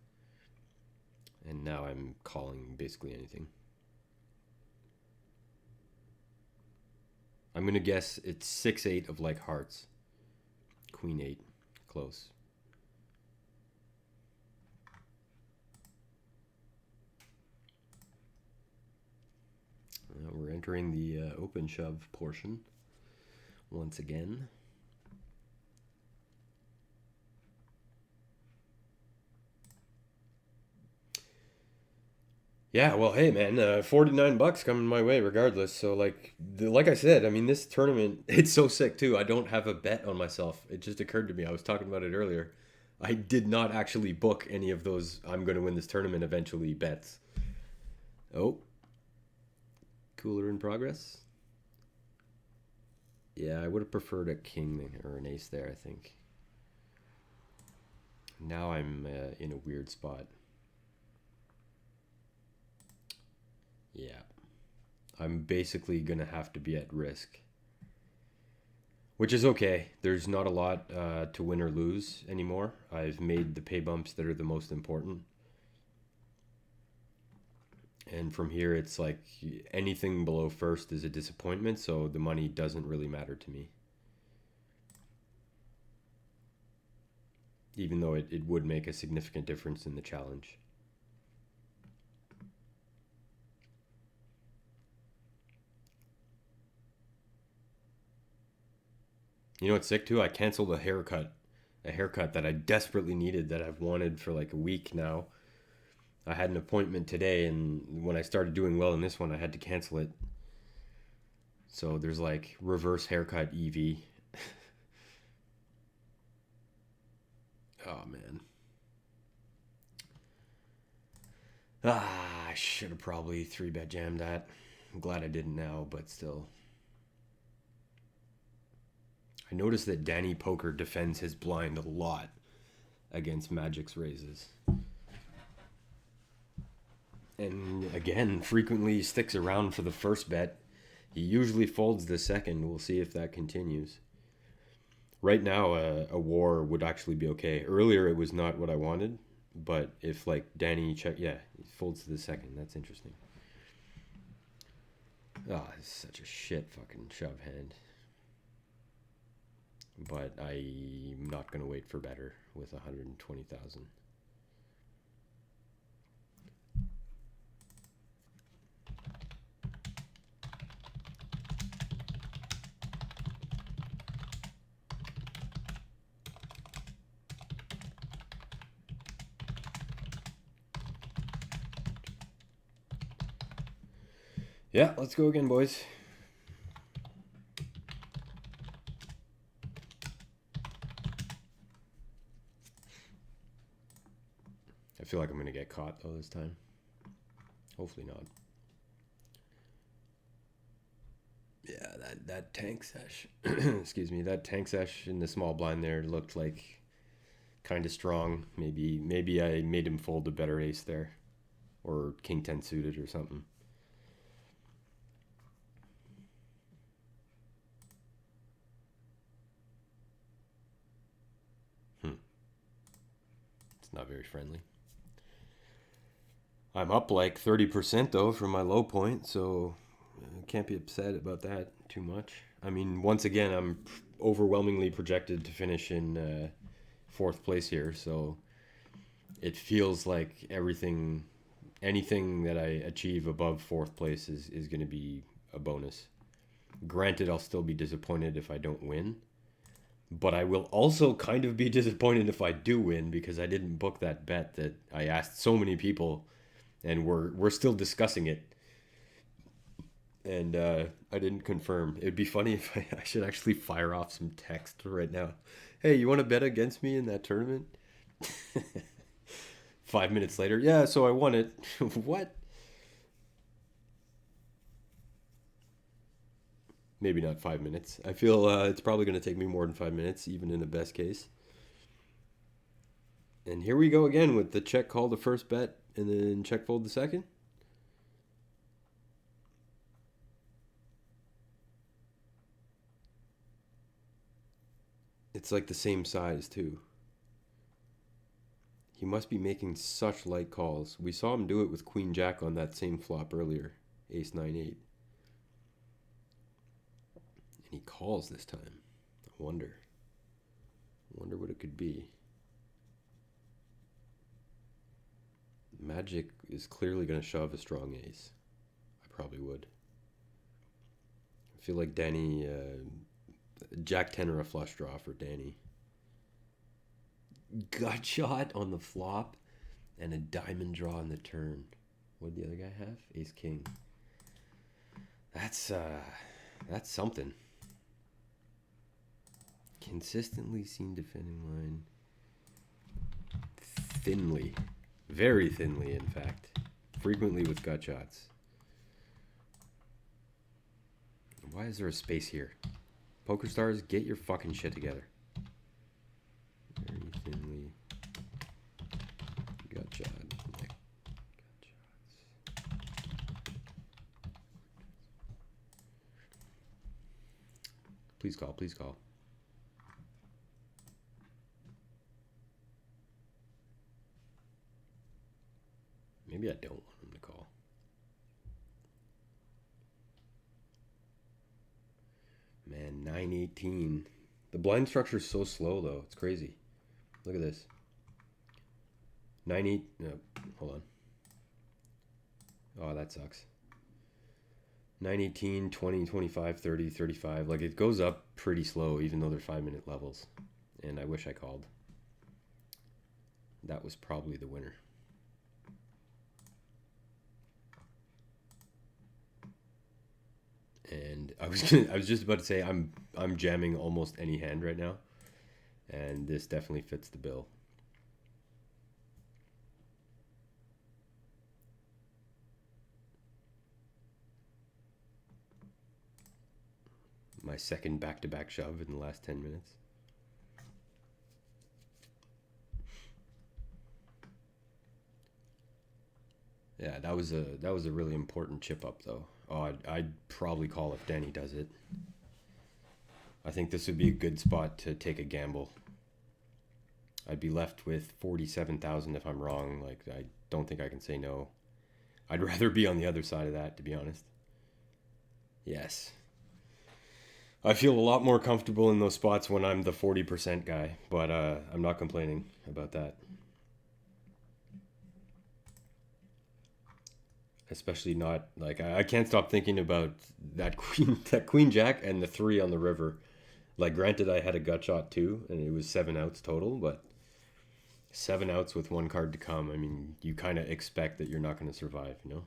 And now I'm calling basically anything. I'm going to guess it's 6-8 of like hearts. Queen 8. Close. We're entering the open shove portion once again. Yeah, well, hey man, 49 bucks coming my way regardless. So like I said, I mean this tournament, it's so sick too. I don't have a bet on myself. It just occurred to me. I was talking about it earlier. I did not actually book any of those I'm going to win this tournament eventually bets. Oh. Cooler in progress. Yeah, I would have preferred a king or an ace there, I think. Now I'm in a weird spot. Yeah. I'm basically going to have to be at risk. Which is okay. There's not a lot to win or lose anymore. I've made the pay bumps that are the most important. And from here, it's like anything below first is a disappointment, so the money doesn't really matter to me. Even though it would make a significant difference in the challenge. You know what's sick too? I canceled a haircut that I desperately needed, that I've wanted for like a week now. I had an appointment today, and when I started doing well in this one, I had to cancel it. So there's like reverse haircut EV. Oh man. I should have probably 3-bet jammed that. I'm glad I didn't now, but still. I noticed that Danny Poker defends his blind a lot. against Magic's raises. And again, frequently sticks around for the first bet. He usually folds the second. We'll see if that continues. Right now, a war would actually be okay. Earlier, it was not what I wanted. But if, like, Danny check... Yeah, he folds to the second. That's interesting. Oh, this is such a shit fucking shove hand. But I'm not going to wait for better with 120,000. Yeah, let's go again, boys. I feel like I'm going to get caught, though, this time. Hopefully not. Yeah, that tank sesh, excuse me, that tank sesh in the small blind there looked like kind of strong. Maybe I made him fold a better ace there. Or king 10 suited or something. It's not very friendly. I'm up like 30% though from my low point, so I can't be upset about that too much. I mean, once again, I'm overwhelmingly projected to finish in fourth place here, so it feels like anything that I achieve above fourth place is going to be a bonus. Granted, I'll still be disappointed if I don't win, but I will also kind of be disappointed if I do win because I didn't book that bet that I asked so many people, and we're still discussing it. And I didn't confirm. It'd be funny if I should actually fire off some text right now. Hey, you want to bet against me in that tournament? 5 minutes later, yeah, so I won it. What? Maybe not 5 minutes. I feel it's probably going to take me more than 5 minutes, even in the best case. And here we go again with the check call the first bet and then check fold the second. It's like the same size too. He must be making such light calls. We saw him do it with Queen Jack on that same flop earlier. Ace 9-8. And he calls this time. I wonder what it could be. Magic is clearly going to shove a strong ace. I probably would. I feel like Danny... Jack 10 or a flush draw for Danny. Gut shot on the flop and a diamond draw on the turn. What did the other guy have? Ace King. That's something. Consistently seen defending line. Thinly. Very thinly, in fact. Frequently with gut shots. Why is there a space here? Poker stars, get your fucking shit together. Very thinly. Gut shot. Gut shots. Please call, please call. Maybe I don't want him to call. Man, 918. The blind structure is so slow, though. It's crazy. Look at this. 9-8. No, hold on. Oh, that sucks. 918, 20, 25, 30, 35. Like, it goes up pretty slow, even though they're 5-minute levels. And I wish I called. That was probably the winner. And I was just about to say I'm jamming almost any hand right now, and this definitely fits the bill. My second back-to-back shove in the last 10 minutes. Yeah, that was a really important chip up though. Oh, I'd probably call if Danny does it. I think this would be a good spot to take a gamble. I'd be left with 47,000 if I'm wrong. Like I don't think I can say no. I'd rather be on the other side of that, to be honest. Yes. I feel a lot more comfortable in those spots when I'm the 40% guy, but I'm not complaining about that. Especially not like I can't stop thinking about that queen jack and the three on the river. Like granted, I had a gut shot too, and it was 7 outs total, but 7 outs with one card to come. I mean, you kind of expect that you're not going to survive, you know.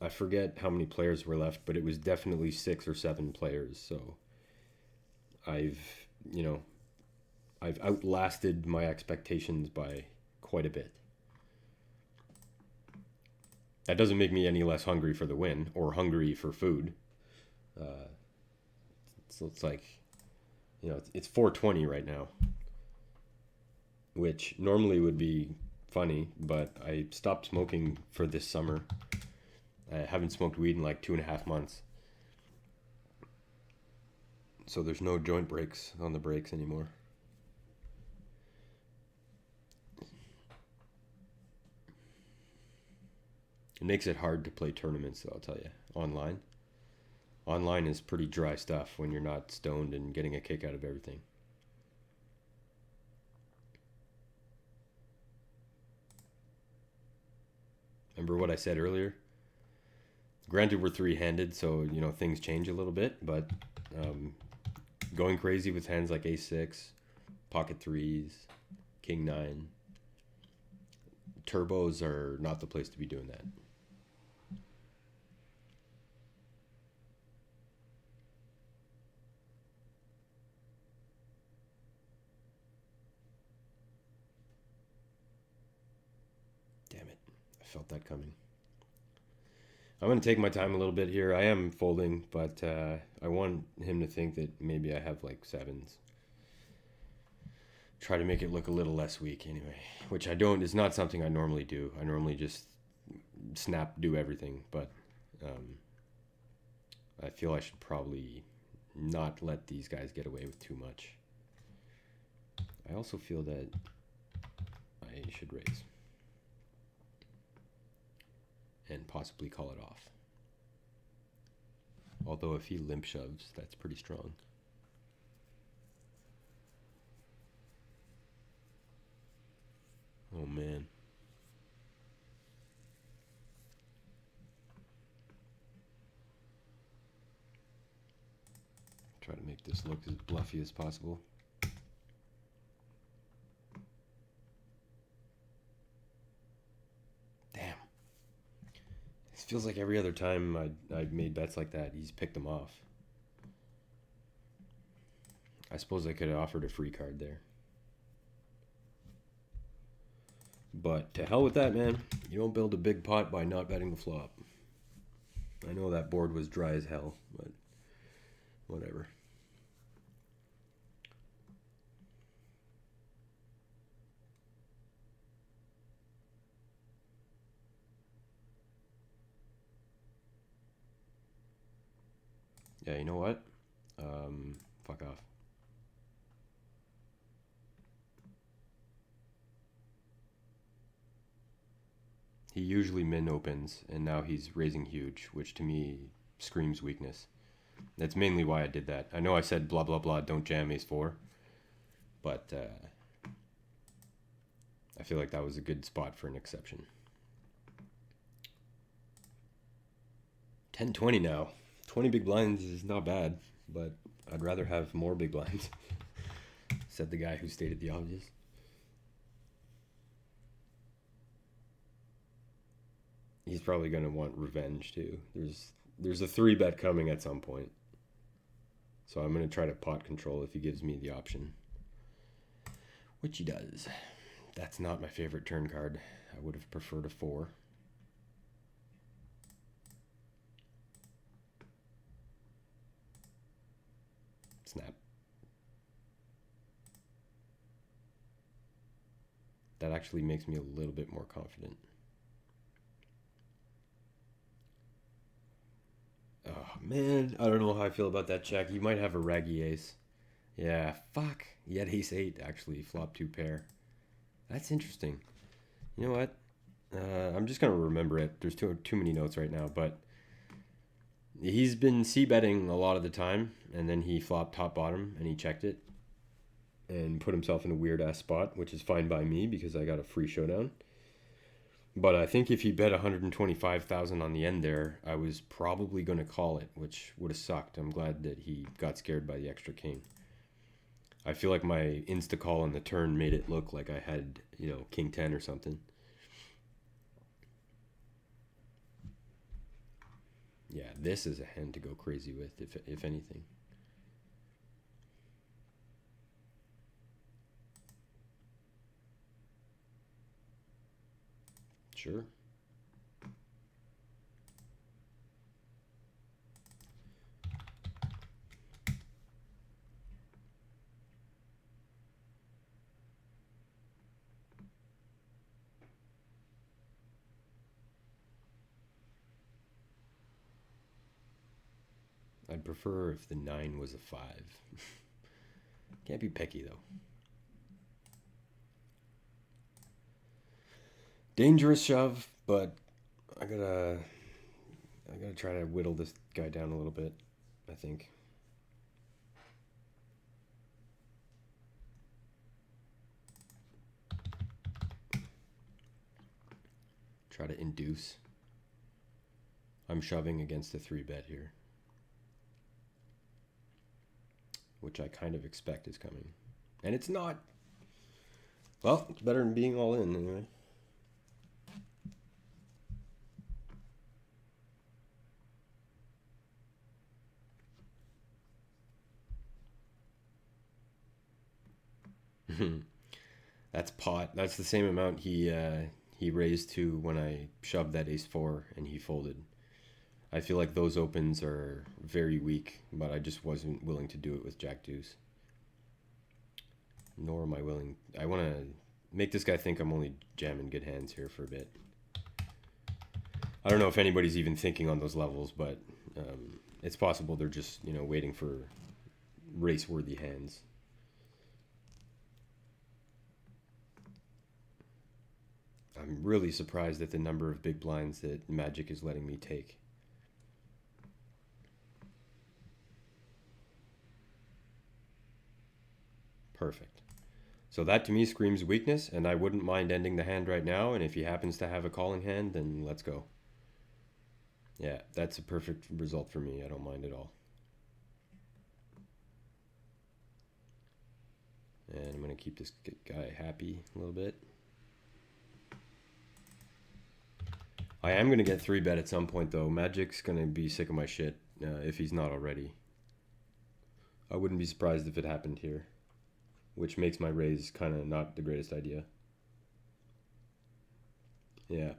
I forget how many players were left, but it was definitely 6 or 7 players. So I've, you know, I've outlasted my expectations by quite a bit. That doesn't make me any less hungry for the win or hungry for food. Uh, so it's like, you know, it's 4:20 right now, which normally would be funny, but I stopped smoking for this summer. I haven't smoked weed in like 2.5 months. So there's no joint breaks on the breaks anymore. It makes it hard to play tournaments, though, I'll tell you, online. Online is pretty dry stuff when you're not stoned and getting a kick out of everything. Remember what I said earlier? Granted, we're three-handed, so, you know, things change a little bit, but um, going crazy with hands like ace-6, pocket threes, king-9, turbos are not the place to be doing that. Damn it. I felt that coming. I'm going to take my time a little bit here. I am folding, but I want him to think that maybe I have like sevens. Try to make it look a little less weak anyway, which I don't. It's not something I normally do. I normally just snap, do everything, but I feel I should probably not let these guys get away with too much. I also feel that I should raise and possibly call it off. Although if he limp shoves, that's pretty strong. Oh man. Try to make this look as bluffy as possible. Damn. This feels like every other time I made bets like that, he's picked them off. I suppose I could have offered a free card there. But to hell with that, man. You don't build a big pot by not betting the flop. I know that board was dry as hell, but whatever. Yeah, you know what? Fuck off. He usually min opens, and now he's raising huge, which to me screams weakness. That's mainly why I did that. I know I said blah blah blah, don't jam ace 4, but I feel like that was a good spot for an exception. 10-20 now. 20 big blinds is not bad, but I'd rather have more big blinds, said the guy who stated the obvious. He's probably going to want revenge too. There's a 3-bet coming at some point. So I'm going to try to pot control if he gives me the option. Which he does. That's not my favorite turn card. I would have preferred a 4. Snap. That actually makes me a little bit more confident. Oh man, I don't know how I feel about that check. You might have a raggy ace. Yeah, fuck. He had ace eight actually, flop two pair. That's interesting. You know what? I'm just gonna remember it. There's too many notes right now, but he's been c betting a lot of the time, and then he flopped top bottom and he checked it and put himself in a weird ass spot, which is fine by me because I got a free showdown. But I think if he bet 125,000 on the end there, I was probably going to call it, which would have sucked. I'm glad that he got scared by the extra king. I feel like my insta call on the turn made it look like I had, king 10 or something. Yeah, this is a hand to go crazy with, if anything. Sure. I'd prefer if the 9 was a 5. Can't be picky, though. Dangerous shove, but I gotta try to whittle this guy down a little bit, I think. Try to induce. I'm shoving against a 3-bet here, which I kind of expect is coming. And it's not. Well, it's better than being all in anyway. That's pot. That's the same amount he raised to when I shoved that ace 4 and he folded. I feel like those opens are very weak, but I just wasn't willing to do it with jack deuce. Nor am I willing. I want to make this guy think I'm only jamming good hands here for a bit. I don't know if anybody's even thinking on those levels, but it's possible they're just, waiting for race-worthy hands. I'm really surprised at the number of big blinds that Magic is letting me take. Perfect. So that to me screams weakness, and I wouldn't mind ending the hand right now, and if he happens to have a calling hand, then let's go. Yeah, that's a perfect result for me. I don't mind at all. And I'm going to keep this guy happy a little bit. I am going to get 3-bet at some point, though. Magic's going to be sick of my shit if he's not already. I wouldn't be surprised if it happened here, which makes my raise kind of not the greatest idea. Yeah.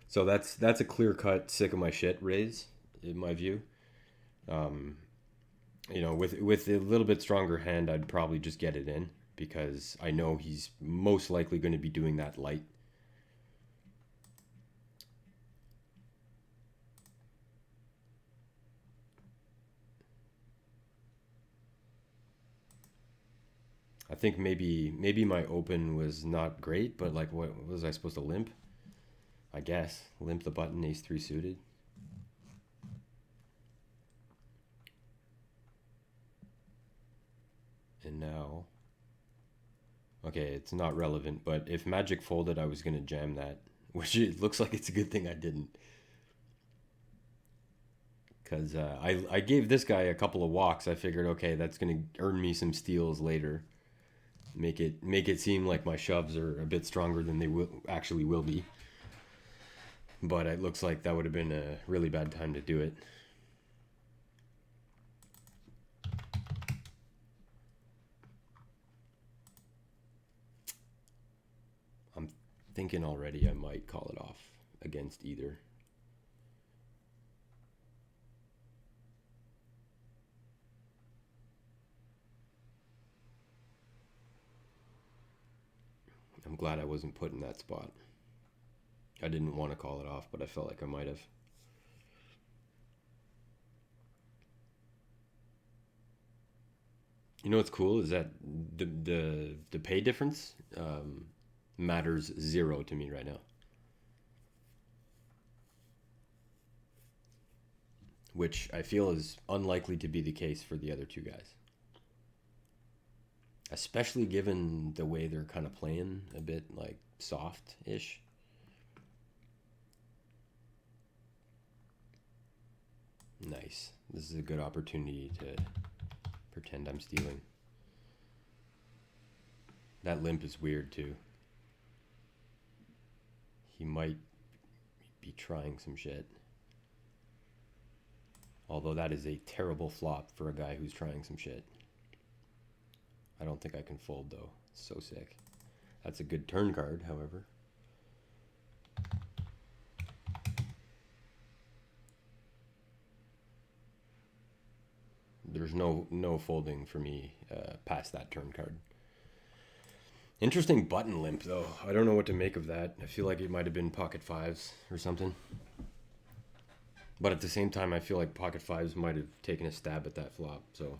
So that's a clear-cut sick of my shit raise, in my view. With a little bit stronger hand, I'd probably just get it in because I know he's most likely going to be doing that light. I think maybe my open was not great, but like what was I supposed to limp? I guess limp the button ace 3 suited. And now, okay, it's not relevant, but if Magic folded, I was gonna jam that, which it looks like it's a good thing I didn't, because I gave this guy a couple of walks. I figured, okay, that's gonna earn me some steals later. Make it seem like my shoves are a bit stronger than they actually will be. But it looks like that would have been a really bad time to do it. I'm thinking already I might call it off against either. I'm glad I wasn't put in that spot. I didn't want to call it off, but I felt like I might have. You know what's cool is that the pay difference matters zero to me right now, which I feel is unlikely to be the case for the other two guys, especially given the way they're kind of playing a bit like soft-ish. Nice. This is a good opportunity to pretend I'm stealing. That limp is weird too. He might be trying some shit. Although that is a terrible flop for a guy who's trying some shit. I don't think I can fold though. So sick. That's a good turn card, however. There's no folding for me past that turn card. Interesting button limp though. I don't know what to make of that. I feel like it might have been pocket fives or something. But at the same time, I feel like pocket fives might have taken a stab at that flop. So,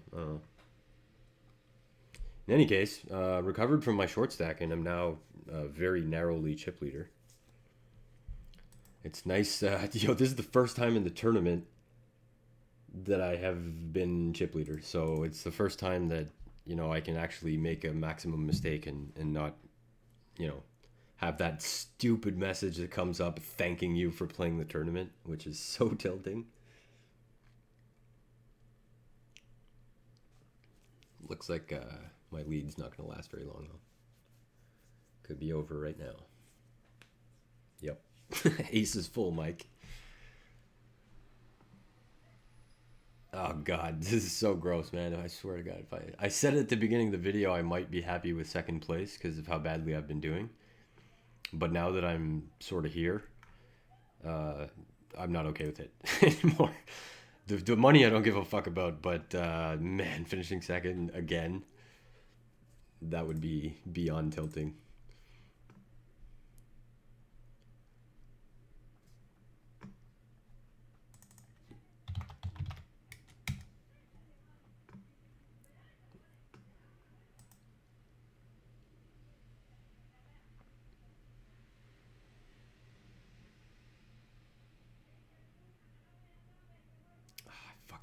in any case, recovered from my short stack and I'm now very narrowly chip leader. It's nice. This is the first time in the tournament that I have been chip leader. So it's the first time that, I can actually make a maximum mistake and not, have that stupid message that comes up thanking you for playing the tournament, which is so tilting. Looks like my lead's not going to last very long, though. Could be over right now. Yep. Ace is full, Mike. Oh, God. This is so gross, man. I swear to God. If I said at the beginning of the video I might be happy with second place because of how badly I've been doing. But now that I'm sort of here, I'm not okay with it anymore. The money I don't give a fuck about, but man, finishing second again, that would be beyond tilting.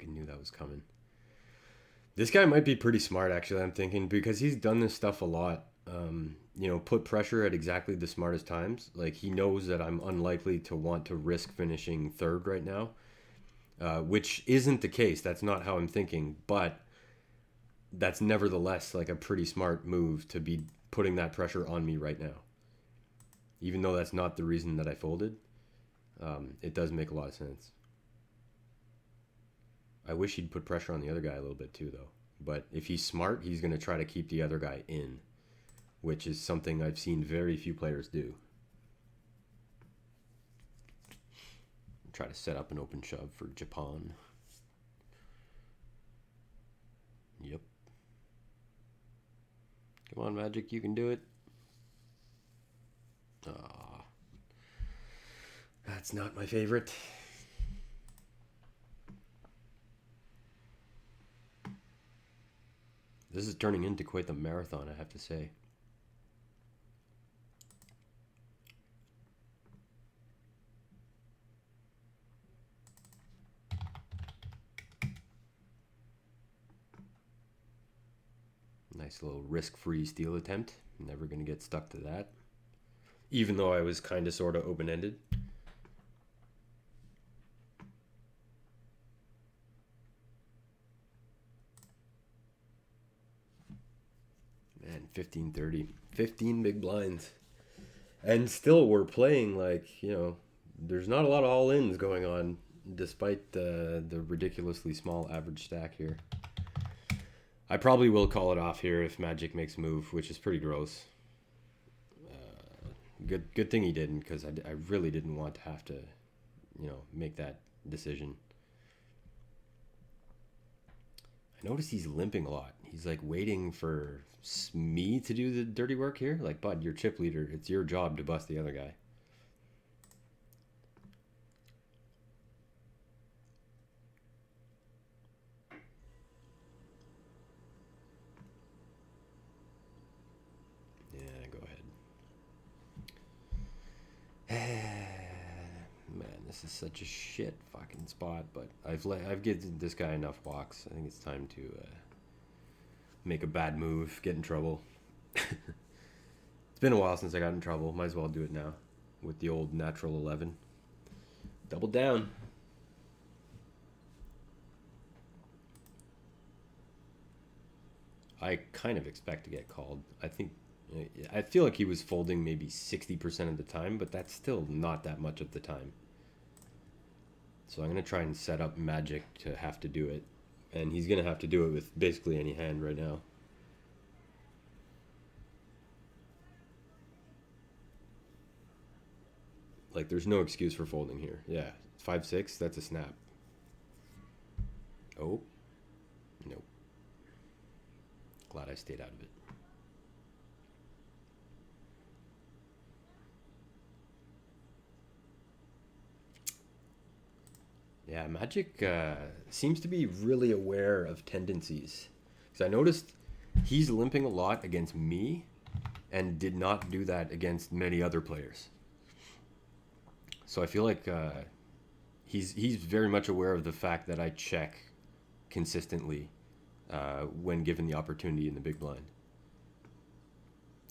Knew that was coming. This guy might be pretty smart, actually, I'm thinking, because he's done this stuff a lot. Put pressure at exactly the smartest times. Like, he knows that I'm unlikely to want to risk finishing third right now, which isn't the case. That's not how I'm thinking, but that's nevertheless like a pretty smart move to be putting that pressure on me right now. Even though that's not the reason that I folded, it does make a lot of sense. I wish he'd put pressure on the other guy a little bit too, though. But if he's smart, he's going to try to keep the other guy in, which is something I've seen very few players do. Try to set up an open shove for Japan. Yep. Come on, Magic, you can do it. Ah, that's not my favorite. This is turning into quite the marathon, I have to say. Nice little risk-free steal attempt. Never going to get stuck to that. Even though I was kind of sort of open-ended. Man, 15-30. 15 big blinds. And still we're playing like, there's not a lot of all-ins going on despite the ridiculously small average stack here. I probably will call it off here if Magic makes a move, which is pretty gross. Good thing he didn't, because I really didn't want to have to, make that decision. I notice he's limping a lot. He's like waiting for me to do the dirty work here. Like, bud, you're chip leader. It's your job to bust the other guy. Yeah, go ahead. Man, this is such a shit fucking spot. But I've given this guy enough walks. I think it's time to make a bad move, get in trouble. It's been a while since I got in trouble. Might as well do it now with the old natural 11. Double down. I kind of expect to get called. I feel like he was folding maybe 60% of the time, but that's still not that much of the time. So I'm going to try and set up Magic to have to do it. And he's going to have to do it with basically any hand right now. Like, there's no excuse for folding here. Yeah, 5-6, that's a snap. Oh, nope. Glad I stayed out of it. Yeah, Magic seems to be really aware of tendencies. Because I noticed he's limping a lot against me and did not do that against many other players. So I feel like he's very much aware of the fact that I check consistently when given the opportunity in the big blind.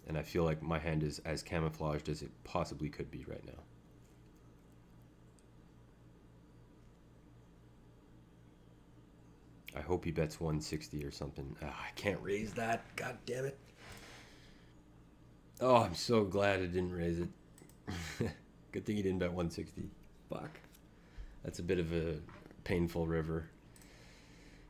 And I feel like my hand is as camouflaged as it possibly could be right now. I hope he bets 160 or something. I can't raise that. God damn it. Oh, I'm so glad I didn't raise it. Good thing he didn't bet 160. Fuck. That's a bit of a painful river.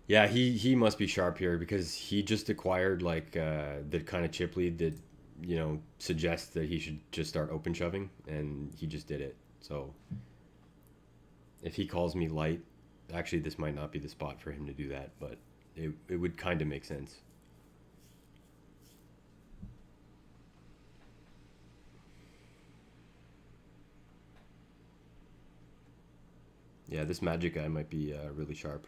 Yeah, he must be sharp here because he just acquired like the kind of chip lead that, you know, suggests that he should just start open shoving, and he just did it. So if he calls me light, actually this might not be the spot for him to do that, but it would kind of make sense. Yeah, this Magic guy might be really sharp.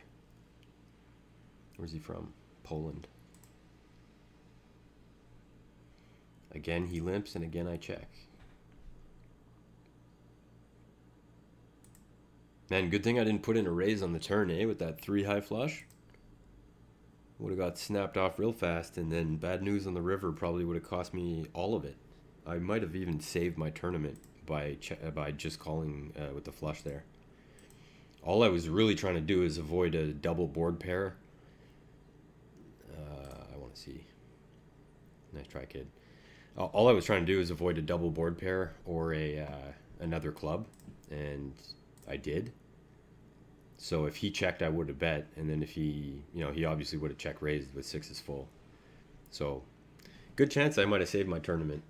Where's he from? Poland. Again, he limps, and again, I check. Man, good thing I didn't put in a raise on the turn, eh? With that 3 high flush. Would have got snapped off real fast, and then bad news on the river probably would have cost me all of it. I might have even saved my tournament by just calling with the flush there. All I was really trying to do is avoid a double board pair. I want to see. Nice try, kid. All I was trying to do is avoid a double board pair or another club, and I did. So if he checked, I would have bet, and then if he obviously would have check raised with 6s full. So good chance I might have saved my tournament,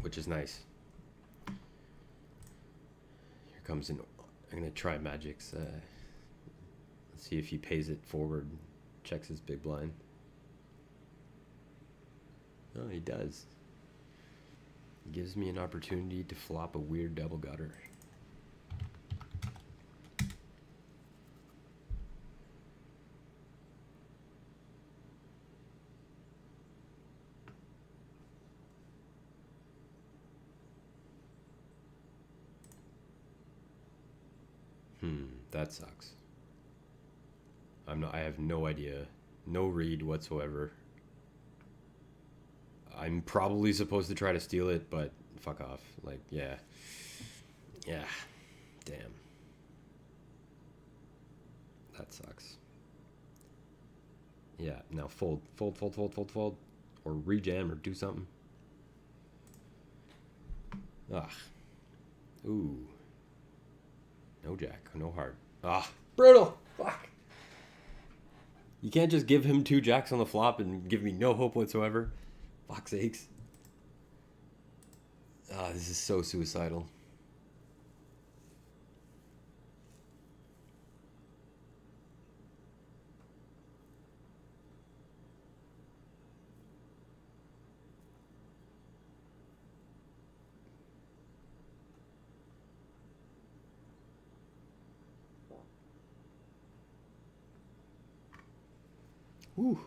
which is nice. Here comes an. I'm gonna try Magic's. Let's see if he pays it forward, checks his big blind. Oh, he does. He gives me an opportunity to flop a weird double gutter. That sucks. I have no idea. No read whatsoever. I'm probably supposed to try to steal it, but fuck off. Like, yeah. Yeah. Damn. That sucks. Yeah, now fold. Fold, fold, fold, fold, fold. Or rejam or do something. Ugh. Ooh. No jack. No heart. Ah. Brutal. Fuck. You can't just give him 2 jacks on the flop and give me no hope whatsoever. Fuck's sakes. Ah, this is so suicidal. Whew.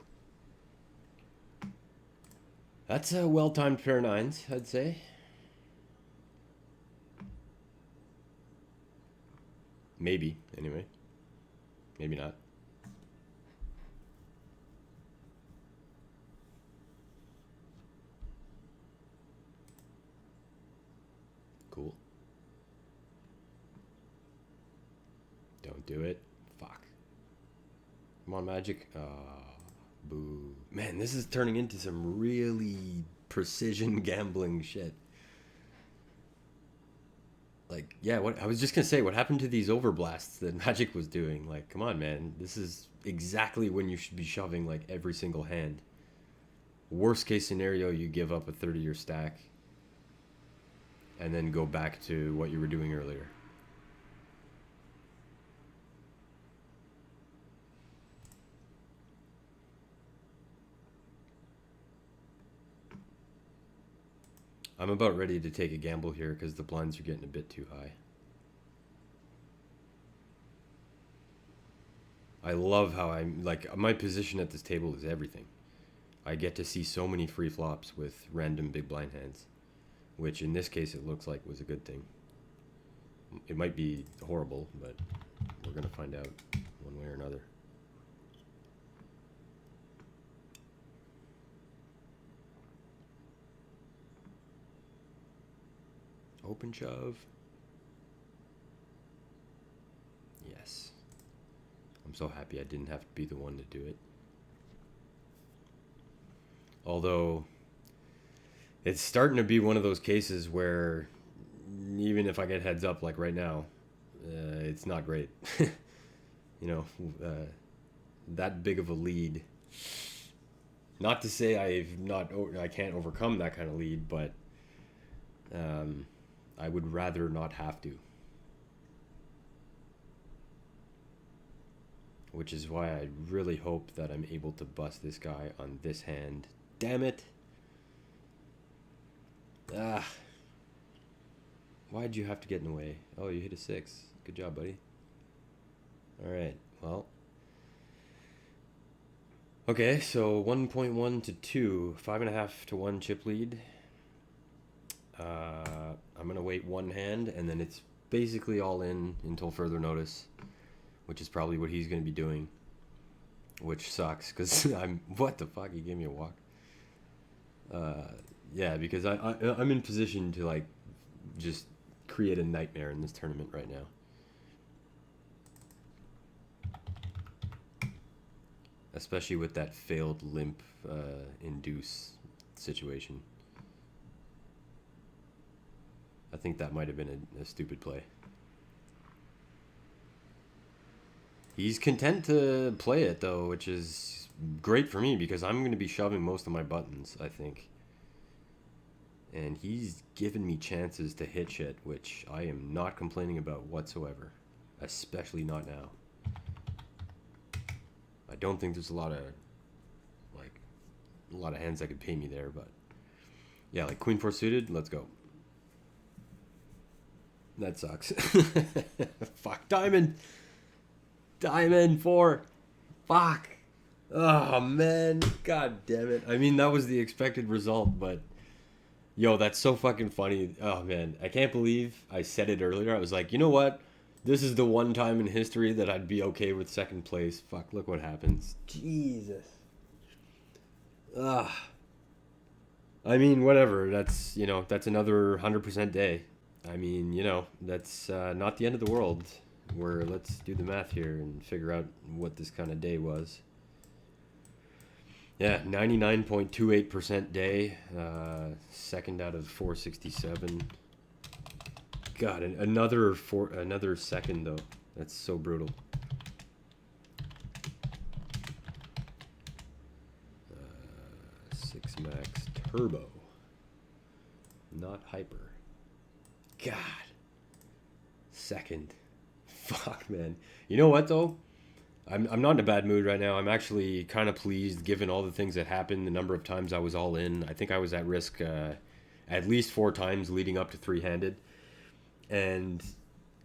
That's a well-timed pair of nines, I'd say. Maybe, anyway. Maybe not. Cool. Don't do it. Fuck. Come on, Magic. Boo. Man, this is turning into some really precision gambling shit. Like, yeah, what I was just gonna say, what happened to these overblasts that Magic was doing? Like, come on, man. This is exactly when you should be shoving like every single hand. Worst case scenario, you give up a 30-year stack and then go back to what you were doing earlier. I'm about ready to take a gamble here because the blinds are getting a bit too high. I love how I'm like my position at this table is everything. I get to see so many free flops with random big blind hands, which in this case it looks like was a good thing. It might be horrible, but we're gonna find out one way or another. Open shove. Yes. I'm so happy I didn't have to be the one to do it. Although, it's starting to be one of those cases where even if I get heads up like right now, it's not great. You know, that big of a lead. Not to say I can't overcome that kind of lead, but I would rather not have to. Which is why I really hope that I'm able to bust this guy on this hand. Damn it. Ah. Why'd you have to get in the way? Oh, you hit a 6. Good job, buddy. Alright, well. Okay, so 1.1 to 2. 5.5 to 1 chip lead. I'm going to wait one hand, and then it's basically all in until further notice, which is probably what he's going to be doing, which sucks, because what the fuck, he gave me a walk. Yeah, because I'm in position to, like, just create a nightmare in this tournament right now. Especially with that failed limp induce situation. I think that might have been a stupid play. He's content to play it, though, which is great for me because I'm going to be shoving most of my buttons, I think. And he's given me chances to hit shit, which I am not complaining about whatsoever. Especially not now. I don't think there's a lot of hands that could pay me there, but yeah, like Queen 4 suited, let's go. That sucks. Fuck. Diamond 4. Fuck. Oh, man. God damn it. I mean, that was the expected result, but yo, that's so fucking funny. Oh, man. I can't believe I said it earlier. I was like, you know what? This is the one time in history that I'd be okay with second place. Fuck, look what happens. Jesus. Ugh. I mean, whatever. That's, that's another 100% day. I mean, that's not the end of the world. Let's do the math here and figure out what this kind of day was. Yeah, 99.28% day. Second out of 467. God, another second though. That's so brutal. Six max turbo, not hyper. God. Second. Fuck, man. You know what, though? I'm not in a bad mood right now. I'm actually kind of pleased, given all the things that happened, the number of times I was all in. I think I was at risk at least 4 times leading up to three-handed. And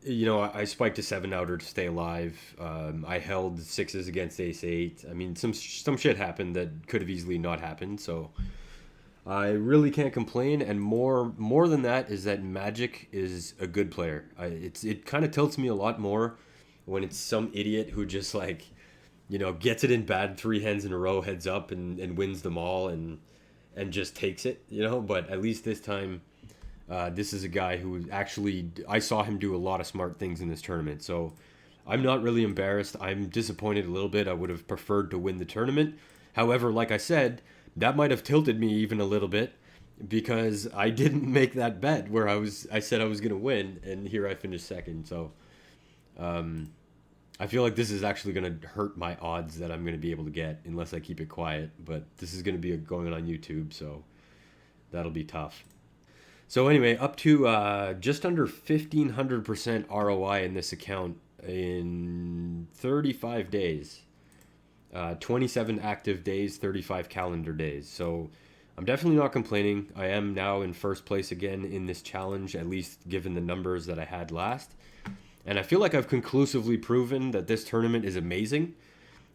I spiked a 7-outer to stay alive. I held sixes against ace eight. I mean, some shit happened that could have easily not happened. So I really can't complain. And more than that is that Magic is a good player. It kind of tilts me a lot more when it's some idiot who just like gets it in bad three hands in a row, heads up, and wins them all, and just takes it. But at least this time. This is a guy who actually, I saw him do a lot of smart things in this tournament. So I'm not really embarrassed. I'm disappointed a little bit. I would have preferred to win the tournament. However, like I said, that might have tilted me even a little bit because I didn't make that bet where I said I was going to win, and here I finished second. So I feel like this is actually going to hurt my odds that I'm going to be able to get unless I keep it quiet. But this is going to be going on YouTube, so that'll be tough. So anyway, up to just under 1,500% ROI in this account in 35 days. 27 active days, 35 calendar days. So I'm definitely not complaining. I am now in first place again in this challenge, at least given the numbers that I had last. And I feel like I've conclusively proven that this tournament is amazing,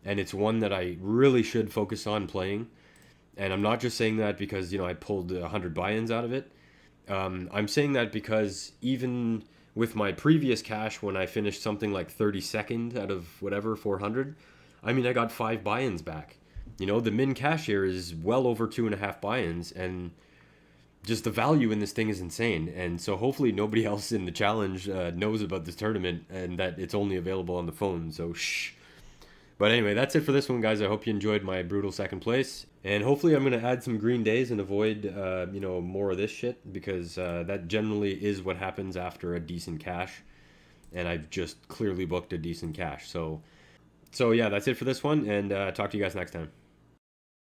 and it's one that I really should focus on playing. And I'm not just saying that because, I pulled 100 buy-ins out of it. I'm saying that because even with my previous cash, when I finished something like 32nd out of whatever, 400, I mean, I got 5 buy-ins back. The min cash here is well over 2.5 buy-ins, and just the value in this thing is insane. And so hopefully nobody else in the challenge knows about this tournament and that it's only available on the phone. So shh. But anyway, that's it for this one, guys. I hope you enjoyed my brutal second place. And hopefully I'm going to add some green days and avoid, more of this shit. Because that generally is what happens after a decent cash. And I've just clearly booked a decent cash. So yeah, that's it for this one. And talk to you guys next time.